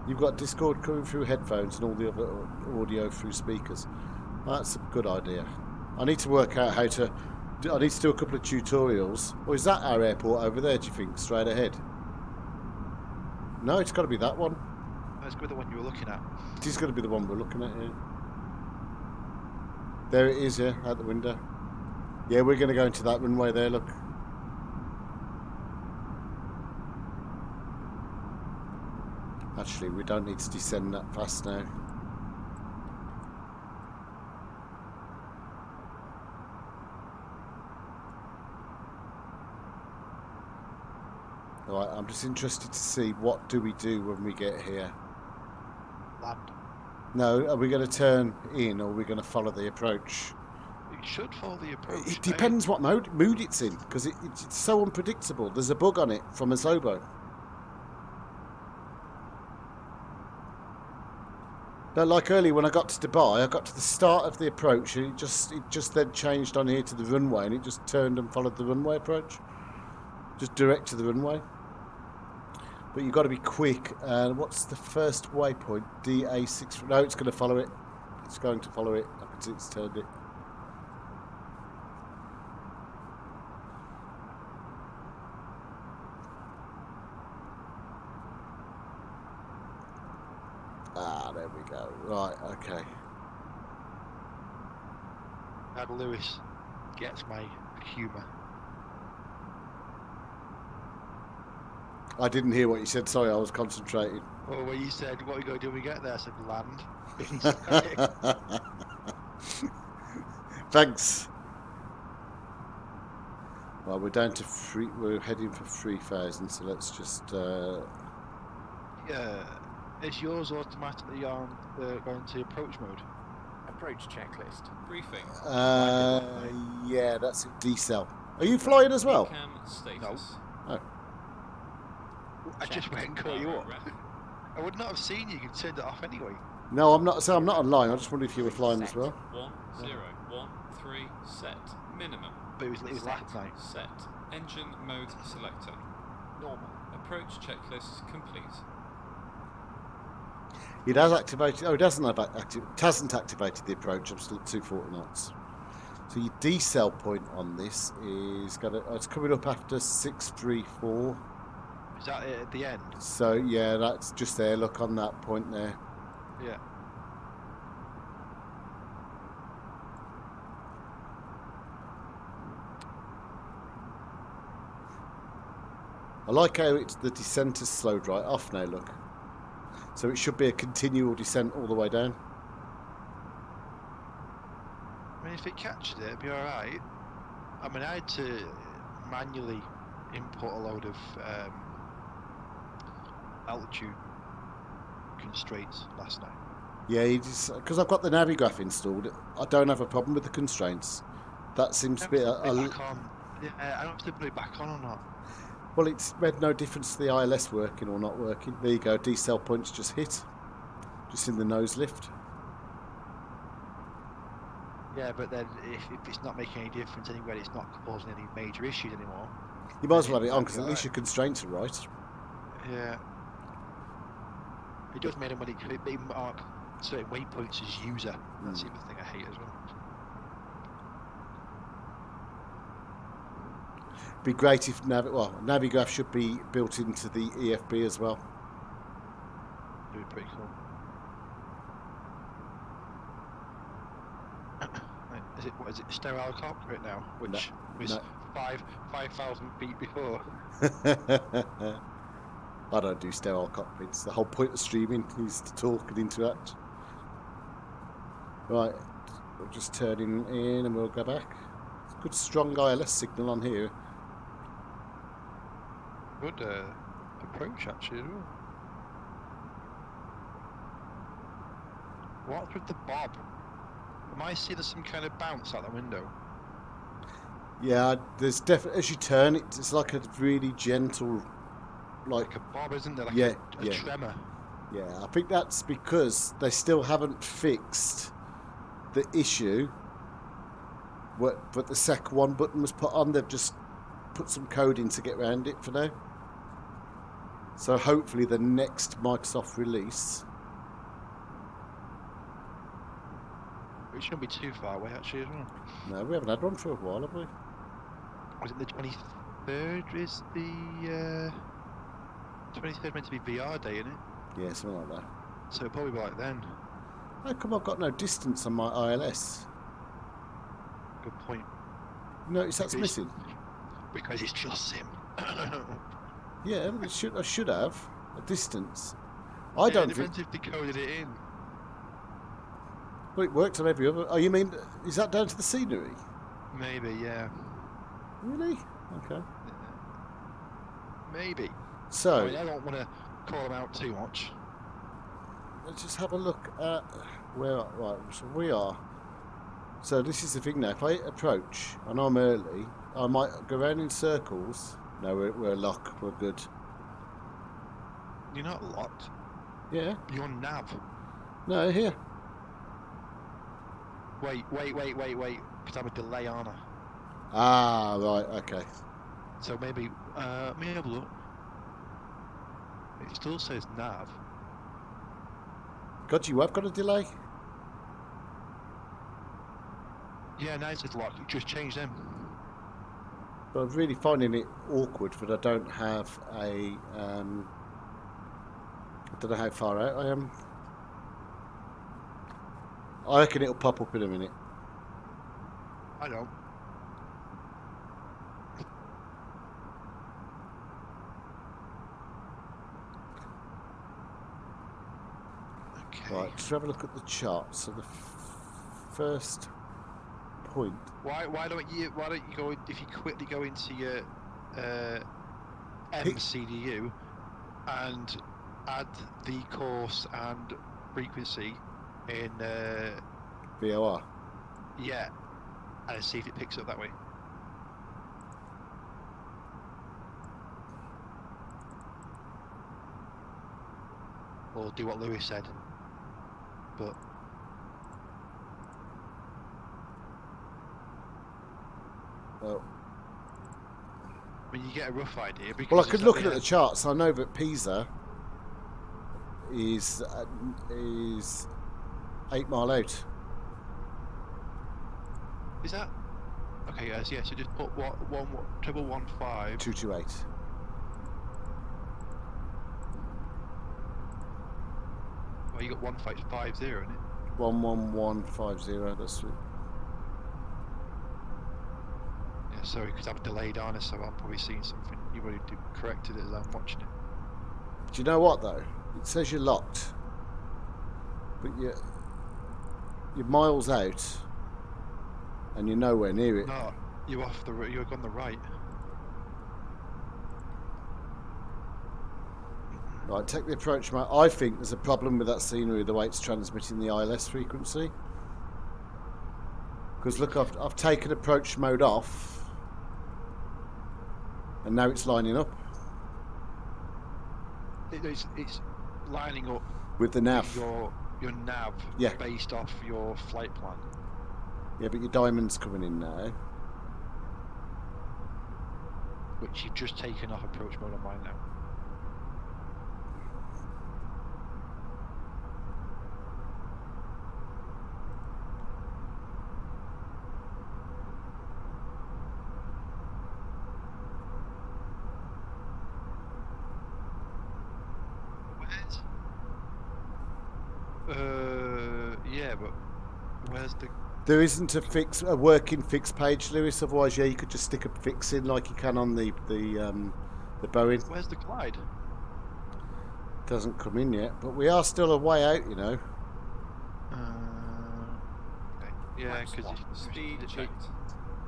You've got Discord coming through headphones and all the other audio through speakers. That's a good idea. I need to work out how to... I need to do a couple of tutorials. Or is that our airport over there, do you think, straight ahead? No, it's got to be that one. That's got to be the one you were looking at. It is going to be the one we're looking at, yeah. There it is, yeah, out the window. Yeah, we're going to go into that runway there, look. Actually, we don't need to descend that fast now. Right, I'm just interested to see what do we do when we get here. Land. No, are we going to turn in or are we going to follow the approach? It should follow the approach. It depends what mood it's in, because it's so unpredictable. There's a bug on it from a Zobo. But like earlier when I got to Dubai, I got to the start of the approach and it just then changed on here to the runway and it just turned and followed the runway approach. Just direct to the runway. But you've got to be quick. And what's the first waypoint? DA6. No, it's going to follow it. It's going to follow it. I can see it's turned it. Ah, there we go. Right, okay. Dad Lewis gets my humour. I didn't hear what you said. Sorry, I was concentrating. Well, when you said, what are we going to do when we get there? I said, land. Thanks. Well, we're down to we're heading for 3,000, so let's just... Yeah. Is yours automatically on going to approach mode? Approach checklist. Briefing. Yeah, that's a decel. Are you flying as well? Cam status. No. Oh. I just went and caught you up. I would not have seen you. You turned it off anyway. No, I'm not. So I'm not online. I just wondered if you were flying as well. 1013 set. Minimum. But it was last night. Set. Engine mode selector. Normal. Approach checklist complete. It has activated. Oh, it hasn't activated the approach. I'm still at 240 knots. So your decel point on this is it's coming up after 634. Is that it at the end? So yeah, that's just there. Look on that point there. Yeah. I like how the descent is slowed right off now. Look. So it should be a continual descent all the way down. I mean, if it catches it, it'd be alright. I mean, I had to manually input a load of altitude constraints last night. Yeah, because I've got the Navigraph installed, I don't have a problem with the constraints. That seems to be back on Yeah, I don't know if they put it back on or not. Well, it's made no difference to the ILS working or not working. There you go, decel points just hit. Just in the nose lift. Yeah, but then if it's not making any difference anyway, it's not causing any major issues anymore. You might as well have it Then on, because at least your constraints are right. Yeah. It does make them when it mark certain waypoints as user. That's the other thing I hate as well. Be great if Navigraph should be built into the EFB as well. It'd be pretty cool. Is it sterile cockpit now? Which was 5,000 feet before. I don't do sterile cockpits. The whole point of streaming is to talk and interact. Right, we're just turning in and we'll go back. It's a good strong ILS signal on here. Good approach actually as well. What's with the bob? Am I seeing some kind of bounce out the window? Yeah, there's definitely, as you turn, it's like a really gentle, Like a bob, isn't there? Like yeah, a tremor. Yeah, I think that's because they still haven't fixed the issue. But the SEC1 button was put on. They've just put some code in to get around it for now. So hopefully the next Microsoft release. It shouldn't be too far away actually as well. No, we haven't had one for a while, have we? Was it the 23rd? Is the 23rd meant to be VR day, isn't it? Yeah, something like that. So it'll probably be like then. How come I've got no distance on my ILS? Good point. Notice that's Because- missing. Because it's JustSim. Yeah, but I should have a distance. I don't think. Depends if they coded it in. Well, it works on every other. Oh, you mean is that down to the scenery? Maybe, yeah. Really? Okay. Maybe. So I don't want to call them out too much. let's just have a look at where. Right, so we are. So this is the thing now. If I approach and I'm early, I might go around in circles. No, we're locked. We're good. You're not locked. Yeah. You're on nav. No, here. Wait. Because I'm a delay, aren't I? Ah, right. Okay. So maybe, let me have a look. It still says nav. God, you have got a delay. Yeah, now it says lock. You just change them. But I'm really finding it awkward that I don't have a. I don't know how far out I am. I reckon it'll pop up in a minute. I don't. Okay. Right, just have a look at the chart. So the first point. Why don't you go if you quickly go into your MCDU and add the course and frequency in VOR. yeah, and see if it picks up that way. Or do what Lewis said. But Well, I mean, you get a rough idea. Because well, I could it's look like at the charts. I know that Pisa is 8 mile out. Is that okay? Yes, yeah. So just put 115. 228. Well, you got 150, isn't it? 11150. That's it. Yeah, sorry, because I'm delayed on it, so I'm probably seeing something. You've already corrected it as I'm watching it. Do you know what though? It says you're locked, but you're miles out, and you're nowhere near it. No, you're off the. You're on the right. Right, take the approach map. I think there's a problem with that scenery, the way it's transmitting the ILS frequency. Because look, I've taken approach mode off, And now it's lining up It's lining up with the nav. with your nav Yeah. based off your flight plan. Yeah, but your diamond's coming in now. Which you've just taken off approach mode on mine now. Yeah, but where's the... There isn't a working fix page, Lewis. Otherwise, yeah, you could just stick a fix in like you can on the Boeing. Where's the glide? Doesn't come in yet, but we are still a way out, you know. Okay. Yeah, Flaps because 1. Speed checked.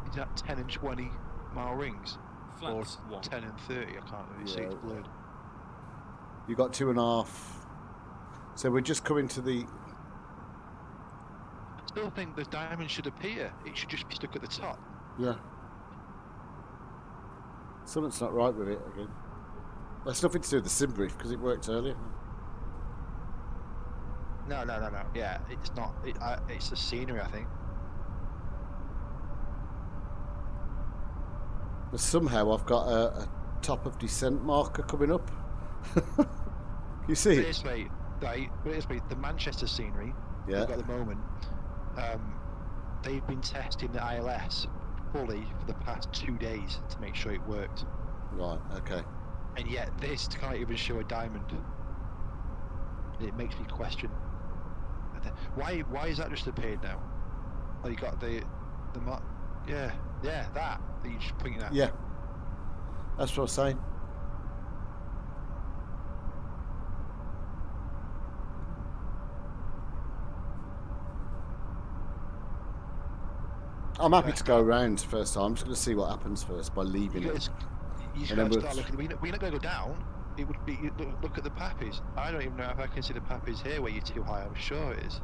is that 10 and 20 mile rings? Flaps or 1. 10 and 30, I can't really see, it's Yeah. blurred. You got 2.5. So we're just coming to the. I still think the diamond should appear. It should just be stuck at the top. Yeah. Something's not right with it again. That's nothing to do with the Simbrief because it worked earlier. No. Yeah, it's not. It's the scenery, I think. But somehow I've got a top of descent marker coming up. You see it? This way, right? This way, the Manchester scenery Yeah. we've got at the moment. They've been testing the ILS fully for the past 2 days to make sure it worked, Right. Okay. and yet this can't even show a diamond. It makes me question why is that just appeared now? Oh, you got the that you just pointing at. Yeah. That's what I was saying. I'm happy to go around first time. I'm just going to see what happens first by leaving You it. guys, you And then guys we'll- start looking. We're not going to go down. It would be look at the pappies. I don't even know if I can see the pappies here where you're too high. I'm sure it is.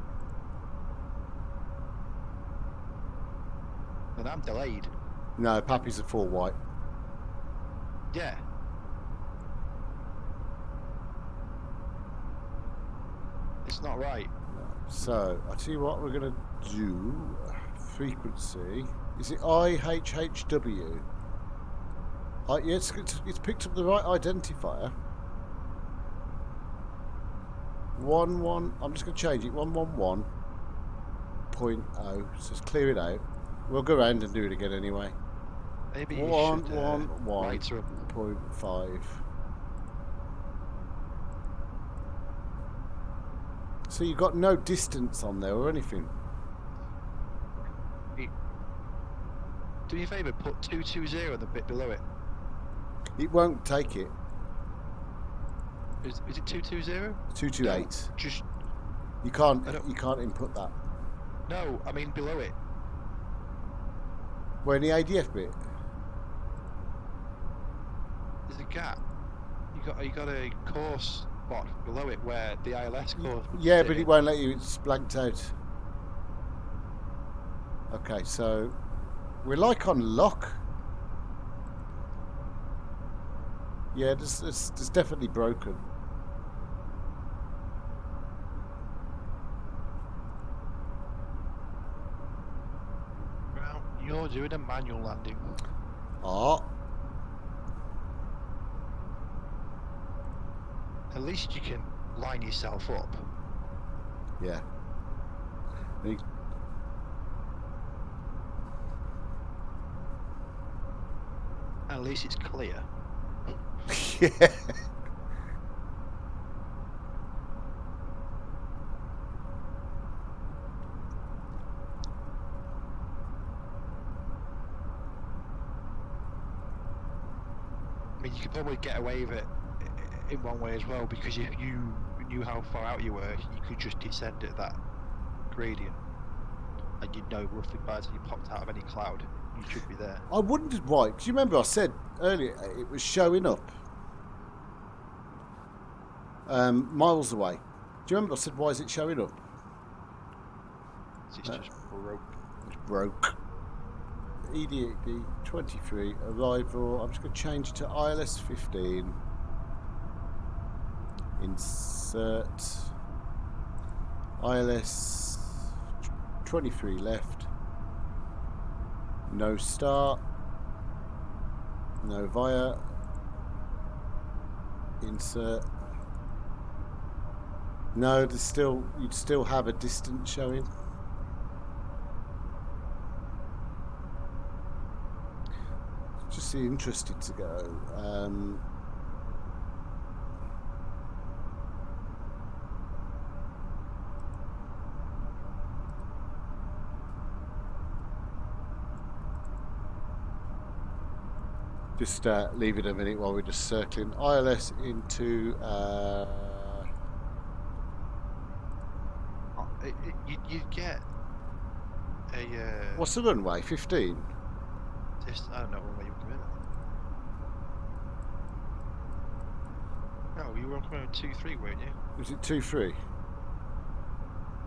And I'm delayed. No, Pappy's are full white. Yeah. It's not right. So, I tell you what we're going to do. Frequency. Is it IHHW? Yeah, it's picked up the right identifier. 11. I'm just going to change it. 111.0. So let's clear it out. We'll go around and do it again anyway. Maybe you should write her up. 111.5. So you've got no distance on there or anything. Do me a favour, put 220 and the bit below it. It won't take it. Is it 220? 228. Just You can't I don't- input that. no, I mean below it. Where in the ADF bit? There's a gap. You got a course spot below it where the ILS course. would Yeah, sit but in. it won't let you. It's blanked out. Okay, so we're like on lock. Yeah, there's definitely broken. Well, you're doing a manual landing. Ah, At least you can line yourself up. yeah. And At least it's clear. yeah. I mean, you could probably get away with it in one way as well, because if you knew how far out you were, you could just descend at that gradient, and you'd know roughly by the time you popped out of any cloud, you should be there. I wondered why. Do you remember I said earlier it was showing up miles away? Do you remember I said why is it showing up? It's just broke. It's broke. EDD 23 arrival. I'm just going to change it to ILS 15. Insert ILS 23 left. No start. No via. Insert. No, there's still, you'd still have a distance showing. Just interested to go. Just leave it a minute while we're just circling ILS into. You'd get a. What's the runway? 15. I don't know where you come in. No, you were coming in 2-3, weren't you? Was it 2-3?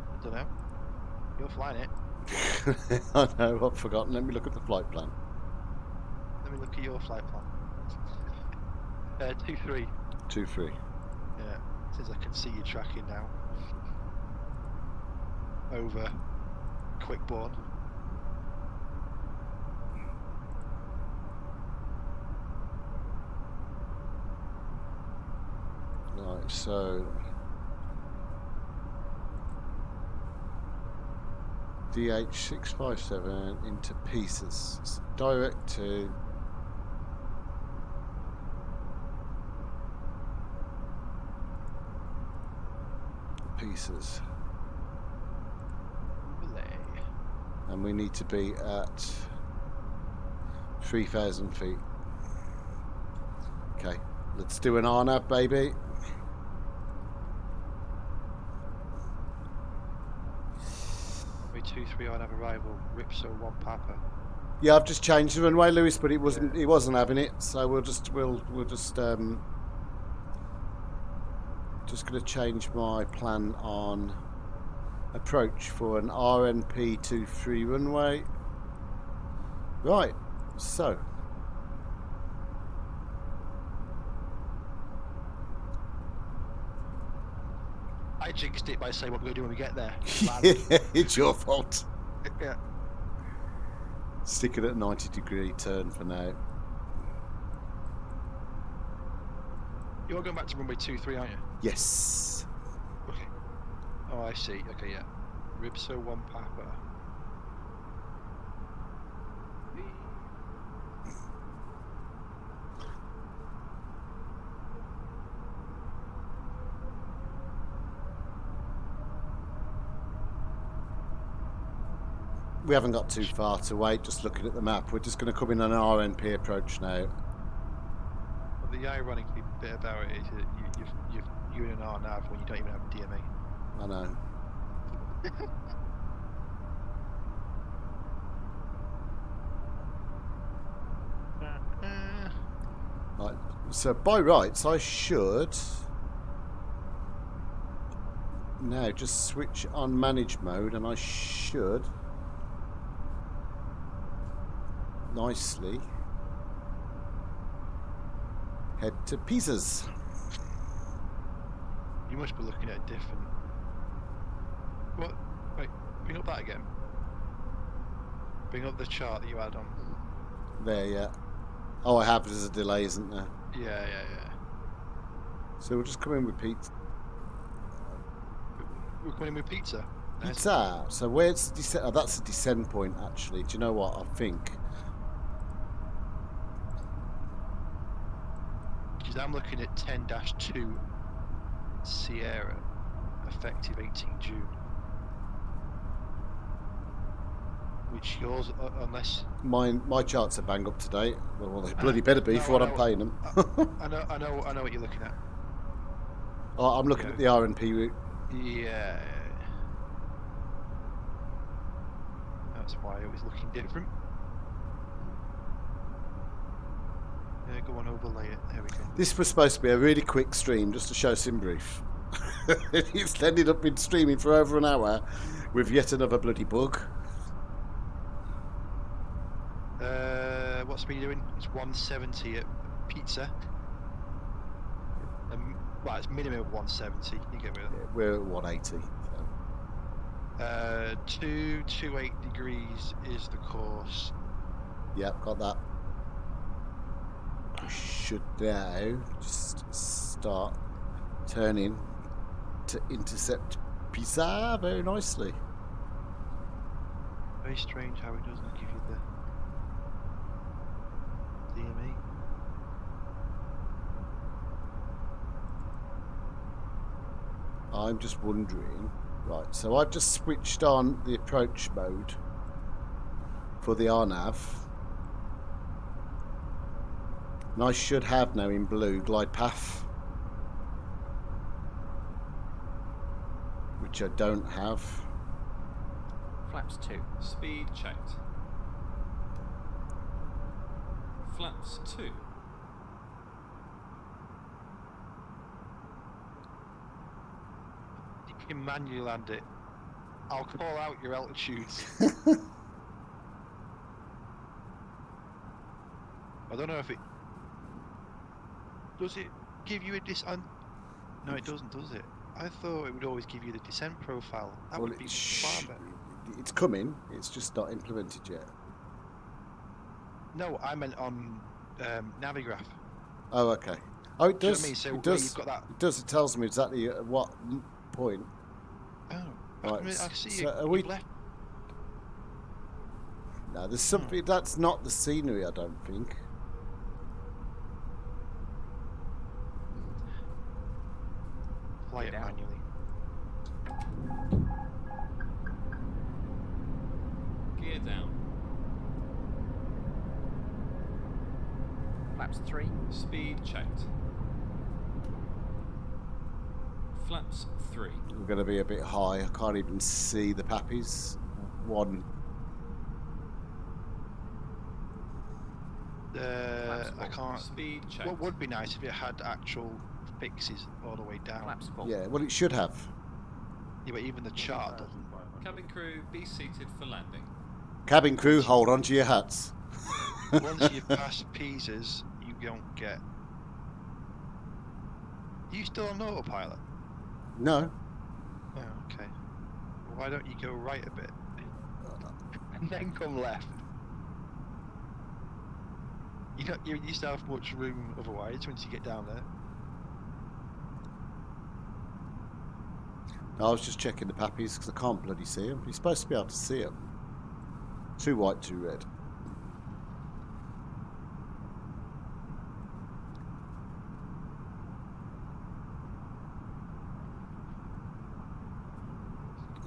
I don't know. You're flying it. I know. I've forgotten. Let me look at the flight plan. Let me look at your flight plan. 2-3. 2-3. Yeah, since I can see you tracking now. Over Quickborn. Right, so DH657 into pieces. It's direct to pieces. And we need to be at 3,000 feet. Okay, let's do an RNAV, baby. We 2-3 on have arrival. Ripso 1 Papa. Yeah, I've just changed the runway, Lewis, but it wasn't. He wasn't having it, so we'll just going to change my plan on approach for an Rnp 23 runway. Right, so I jinxed it by saying what we're going to do when we get there. It's your fault. Yeah. Stick it at 90-degree turn for now. You're going back to runway 2-3, aren't you? Yes. Okay. Oh, I see. Okay, yeah. Ripso 1 Papa. We haven't got too far to wait, just looking at the map. We're just going to come in on an Rnp approach now. Well, the ironic bit about it is that you're in an RNAV when you don't even have a DMA. I know. Right, so by rights, I should now just switch on manage mode, and I should nicely head to pieces. You must be looking at a different. What? Wait, bring up that again. Bring up the chart that you had on. There, yeah. Oh, I have. There's a delay, isn't there? Yeah. So we'll just come in with pizza. We're coming in with pizza. Nice. Pizza. So where's the descent? Oh, that's the descent point, actually. Do you know what? I think. Because I'm looking at 10-2 Sierra, effective 18 June. Which yours, unless My charts are bang up to date. Well, they bloody better be for what I'm paying them. I know what you're looking at. Oh, I'm looking at the RNP route. Yeah. That's why it was looking different. Yeah, go on, overlay it. There we go. This was supposed to be a really quick stream just to show Simbrief. It's ended up been streaming for over an hour with yet another bloody bug. speed are you doing? It's 170 at pizza. Well, it's minimum of 170. You get me? Yeah, we're at 180. So. 228 degrees is the course. Yep, got that. We should now just start turning to intercept Pisa very nicely. Very strange how it doesn't give you the DME. I'm just wondering, right, so I've just switched on the approach mode for the RNAV. And I should have now in blue glide path, which I don't have. Flaps 2. Speed checked. Flaps 2. You can manually land it. I'll call out your altitudes. I don't know if it... Does it give you a No, it doesn't, does it? I thought it would always give you the descent profile. That Well, would be far better. it's coming, it's just not implemented yet. No, I meant on Navigraph. Oh, okay. Oh, it Do you know does. what I mean? So it where does. you've got that... It does. It tells me exactly at what point. Oh, Right, I see so you, are you've we- left. No, there's something that's not the scenery, I don't think. Fly it down. manually. Gear down. Flaps 3. Speed checked. Flaps 3. We're going to be a bit high. I can't even see the pappies. One. I can't... Speed checked. What would be nice if it had actual fixes all the way down. Flaps 4. Yeah, well, it should have. Yeah, but even the chart doesn't. Cabin crew, be seated for landing. Cabin crew, hold on to your hats. Once you pass Pisas, you don't get... Are you still on autopilot? No. Oh, okay. Well, why don't you go right a bit? And then come left? You used to have much room otherwise once you get down there. I was just checking the pappies because I can't bloody see them. You're supposed to be able to see them. Too white, too red.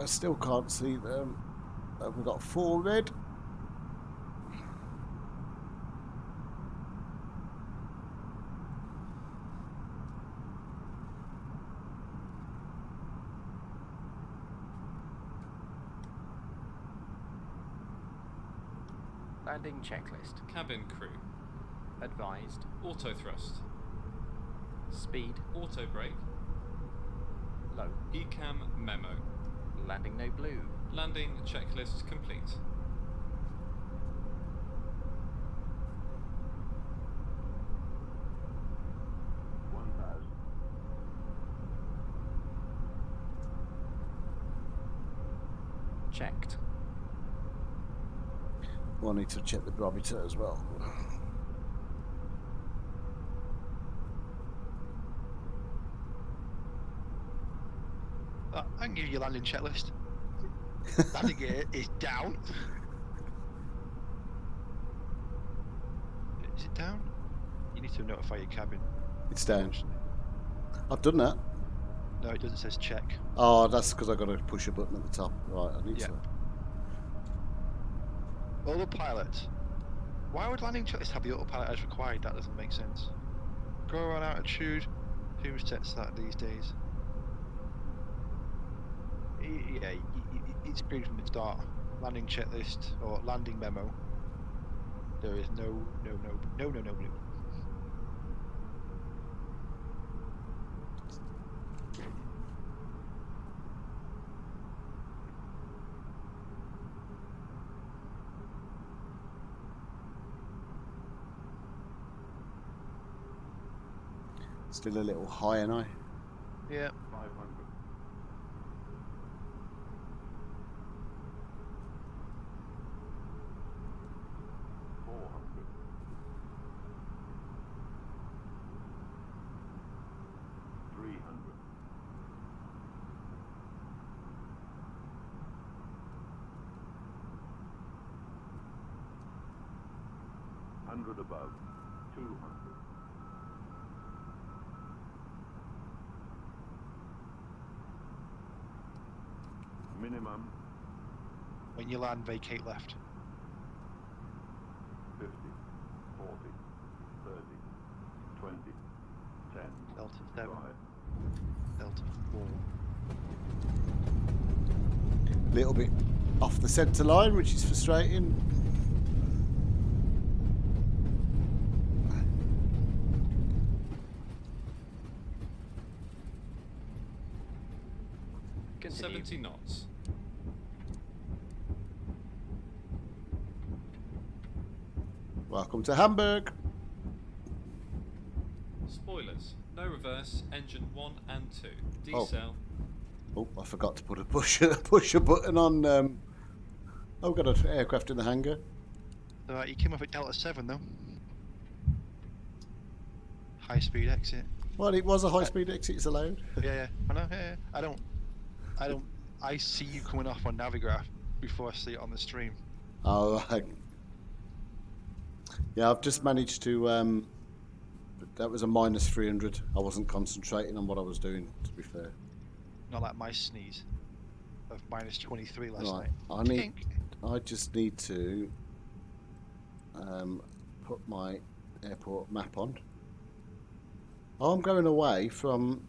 I still can't see them. We've got 4 red. Landing checklist. Cabin crew. Advised. Auto thrust. Speed Auto brake. low. ECAM memo. Landing no blue. Landing checklist complete. Checked. Well, I need to check the barometer as well. I can give you a landing checklist. Landing gear is down. Is it down? You need to notify your cabin. It's down. I've done that. No, it doesn't. It says check. Oh, that's because I've got to push a button at the top. Right, I need Yeah. to. Autopilot. Why would landing checklist have the autopilot as required? That doesn't make sense. Go on altitude. Who sets that these days? Yeah, it's screwed from the start. Landing checklist or landing memo. There is no blue. Still a little high, and I. Yeah. 500. 400. 300. 100 above. 200. Minimum When you land, vacate left. 50, 40, 30, 20, 10, Delta 7. 5, Delta 4. Little bit off the centre line, which is frustrating. Continue. 70 knots. Welcome to Hamburg. Spoilers. No reverse. Engine 1 and 2. Oh. Decel. Oh, I forgot to put a push a button on. Oh, we've got an aircraft in the hangar. Alright, you came off at Delta 7 though. High speed exit. Well, it was a high-speed exit. It's allowed. Yeah, I know. Yeah, I see you coming off on Navigraph before I see it on the stream. Oh, right. Yeah, I've just managed to. That was a minus 300. I wasn't concentrating on what I was doing, to be fair. Not like my sneeze of minus 23 last Right. night. I just need to put my airport map on. Oh, I'm going away from.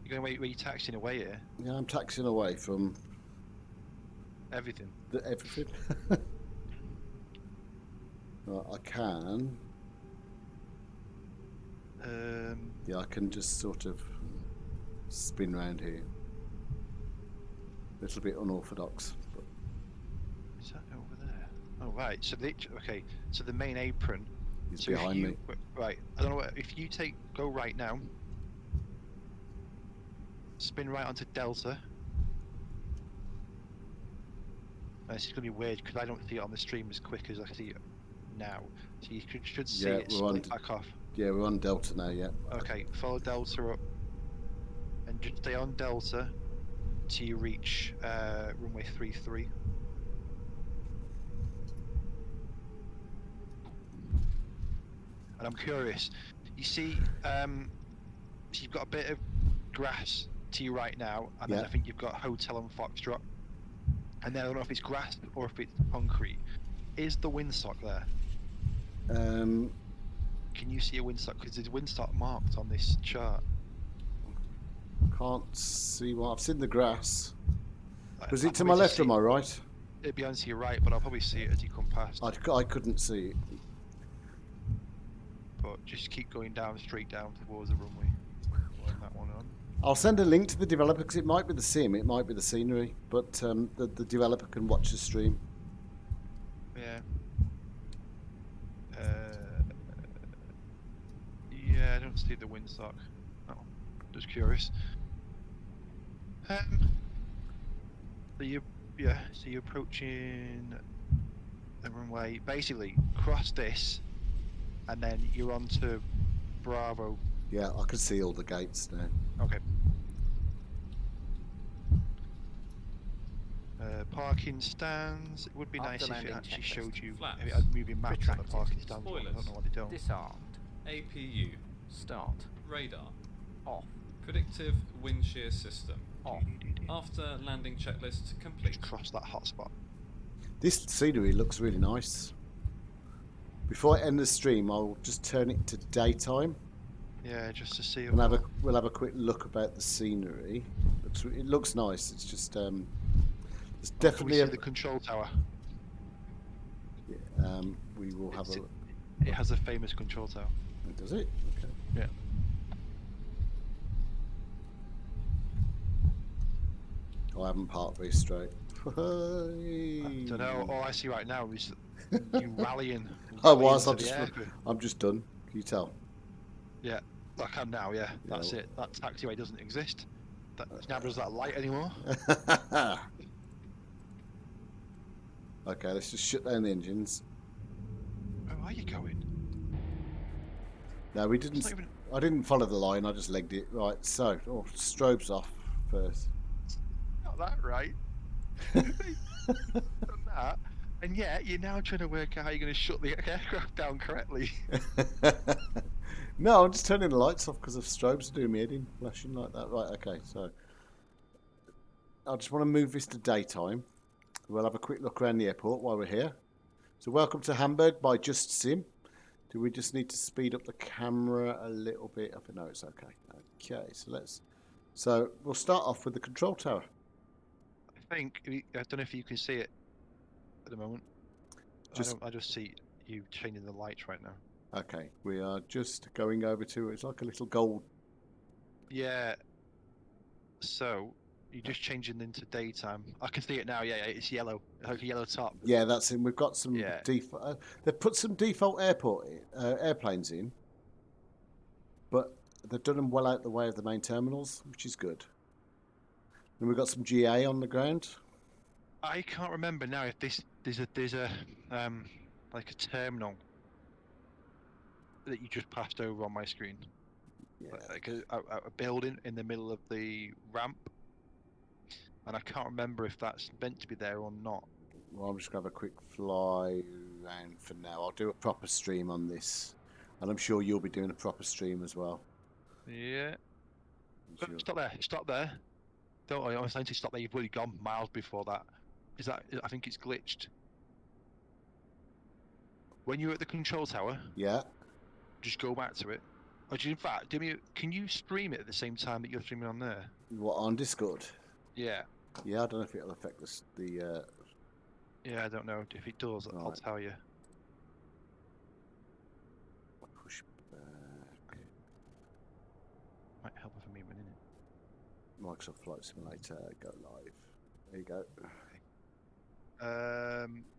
You're going where you're taxiing away here. Yeah, I'm taxiing away from Everything. everything. Right, I can. Yeah, I can just sort of spin round here. A little bit unorthodox, but Is that over there? Oh right. So okay. So the main apron. it's So if behind you, me. Right. I don't know what, if you go right now. Spin right onto Delta. This is gonna be weird because I don't see it on the stream as quick as I see it now. So you should see Yeah, it we're on- split back off. Yeah, we're on Delta now. Yeah. Okay, follow Delta up, and just stay on Delta till you reach runway 33. And I'm curious, you see, so you've got a bit of grass to your right now, and then Yeah. I think you've got Hotel and Foxtrot, and then I don't know if it's grass or if it's concrete. Is the windsock there? Can you see a windsock? Because there's windsock marked on this chart. Can't see what I've seen the grass. Was I'll it to probably my just left or see- my right? It'd be on to your right, but I'll probably see it as you come past. I couldn't see it. But just keep going down, straight down towards the runway. Line that one on. I'll send a link to the developer because it might be the sim, it might be the scenery, but the developer can watch the stream. Yeah. Yeah, I don't see the windsock. Oh, just curious. So you're approaching the runway. Basically, cross this, and then you're on to Bravo. Yeah, I can see all the gates now. Okay. Parking stands. It would be After nice if it landing actually checklist. showed you. Flaps. If it had moving maps on the Retracted. parking stands. but I don't Spoilers. know what they don't. Disarmed. APU. Start. Radar. Off. Predictive wind shear system. Off. After landing checklist complete. Just cross that hotspot. This scenery looks really nice. Before I end the stream, I'll just turn it to daytime Yeah, just to see it. and all. we'll have a quick look about the scenery. It looks nice. It's just it's Can we definitely see a, the control tower. we will have It's- a. It has a famous control tower. Does it? Okay. Yeah. Oh, I haven't parked very straight. I don't know. All I see right now is you rallying. I was. rallying to the airport. I'm just done. Can you tell? Yeah. I can now, yeah. That's Yeah. it. That taxiway doesn't exist. That never does that light anymore. Okay, let's just shut down the engines. Where are you going? No, we It's didn't. not even. I didn't follow the line. I just legged it. Right. So, strobes off first. Not that right. Done that, and yet you're now trying to work out how you're going to shut the aircraft down correctly. No, I'm just turning the lights off because of strobes are doing me head in, flashing like that. Right. Okay. So, I just want to move this to daytime. We'll have a quick look around the airport while we're here. So, welcome to Hamburg by JustSim. Do we just need to speed up the camera a little bit? I think no, it's okay. Okay, so we'll start off with the control tower. I think I don't know if you can see it at the moment. I just see you changing the lights right now. Okay, we are just going over to, it's like a little gold. Yeah. So you're just changing into daytime. I can see it now. Yeah, it's yellow. It's like a yellow top. Yeah, that's it. We've got some default. They've put some default airplanes in, but they've done them well out the way of the main terminals, which is good. And we've got some GA on the ground. I can't remember now if there's a like a terminal that you just passed over on my screen. Yeah. Like a building in the middle of the ramp, and I can't remember if that's meant to be there or not. Well, I'm just going to have a quick fly around for now. I'll do a proper stream on this, and I'm sure you'll be doing a proper stream as well. Yeah. Sure. Stop there. Stop there. Don't worry, I was saying to stop there. You've already gone miles before that. I think it's glitched. When you're at the control tower, Yeah. just go back to it. Or in fact, can you stream it at the same time that you're streaming on there? What, on Discord? Yeah. Yeah, I don't know if it'll affect the Yeah, I don't know. If it does, I'll Right. tell you. Pushback. Might help if I mean in it. Microsoft Flight Simulator, go live. There you go.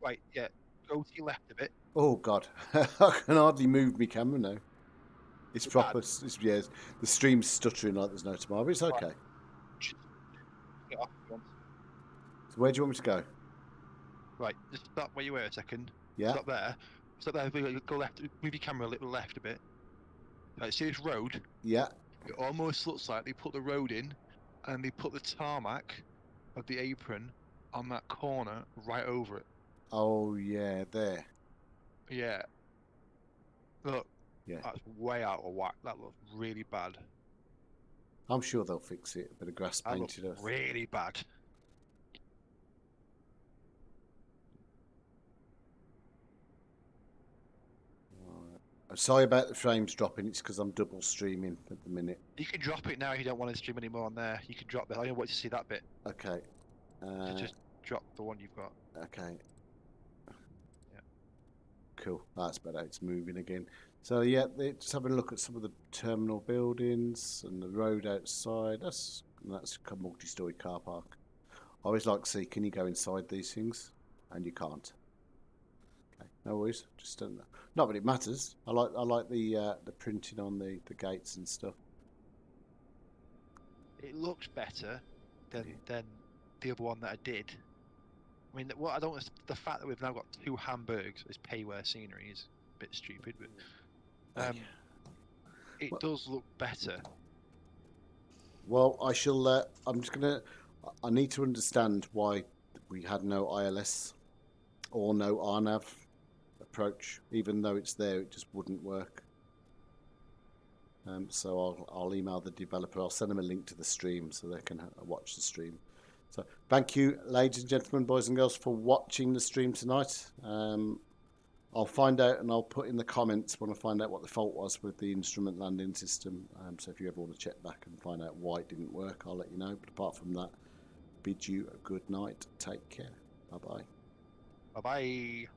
Right, yeah. Go to your left a bit. Oh God, I can hardly move my camera now. It's It's proper. bad. Yeah, the stream's stuttering like there's no tomorrow, but it's okay. Get off if you want. So where do you want me to go? Right, just stop where you were a second. Yeah. Stop there. Stop there. Go left. Move your camera a little left a bit. Right, see this road? Yeah. It almost looks like they put the road in, and they put the tarmac of the apron on that corner right over it. Oh yeah, there. Yeah. Look. Yeah. That's way out of whack. That looks really bad. I'm sure they'll fix it. A bit of grass That looks painted. really bad. I'm sorry about the frames dropping. It's because I'm double streaming at the minute. You can drop it now if you don't want to stream anymore on there. You can drop it. I don't want to see that bit. Okay. Just drop the one you've got. Okay. Yeah. Cool. That's better. It's moving again. So yeah, just having a look at some of the terminal buildings and the road outside. That's a multi-story car park. I always like to see, can you go inside these things? And you can't. Okay, no worries. Just don't know. Not that it matters. I like the printing on the gates and stuff. It looks better than the other one that I did. I mean, what I don't the fact that we've now got two Hamburgs as payware scenery is a bit stupid, but it does look better. Well, I shall. I'm just gonna. I need to understand why we had no ILS or no RNAV approach, even though it's there. It just wouldn't work. So I'll email the developer. I'll send them a link to the stream so they can watch the stream. So thank you, ladies and gentlemen, boys and girls, for watching the stream tonight. I'll find out and I'll put in the comments when I find out what the fault was with the instrument landing system. So if you ever want to check back and find out why it didn't work, I'll let you know. But apart from that, bid you a good night. Take care. Bye-bye. Bye-bye.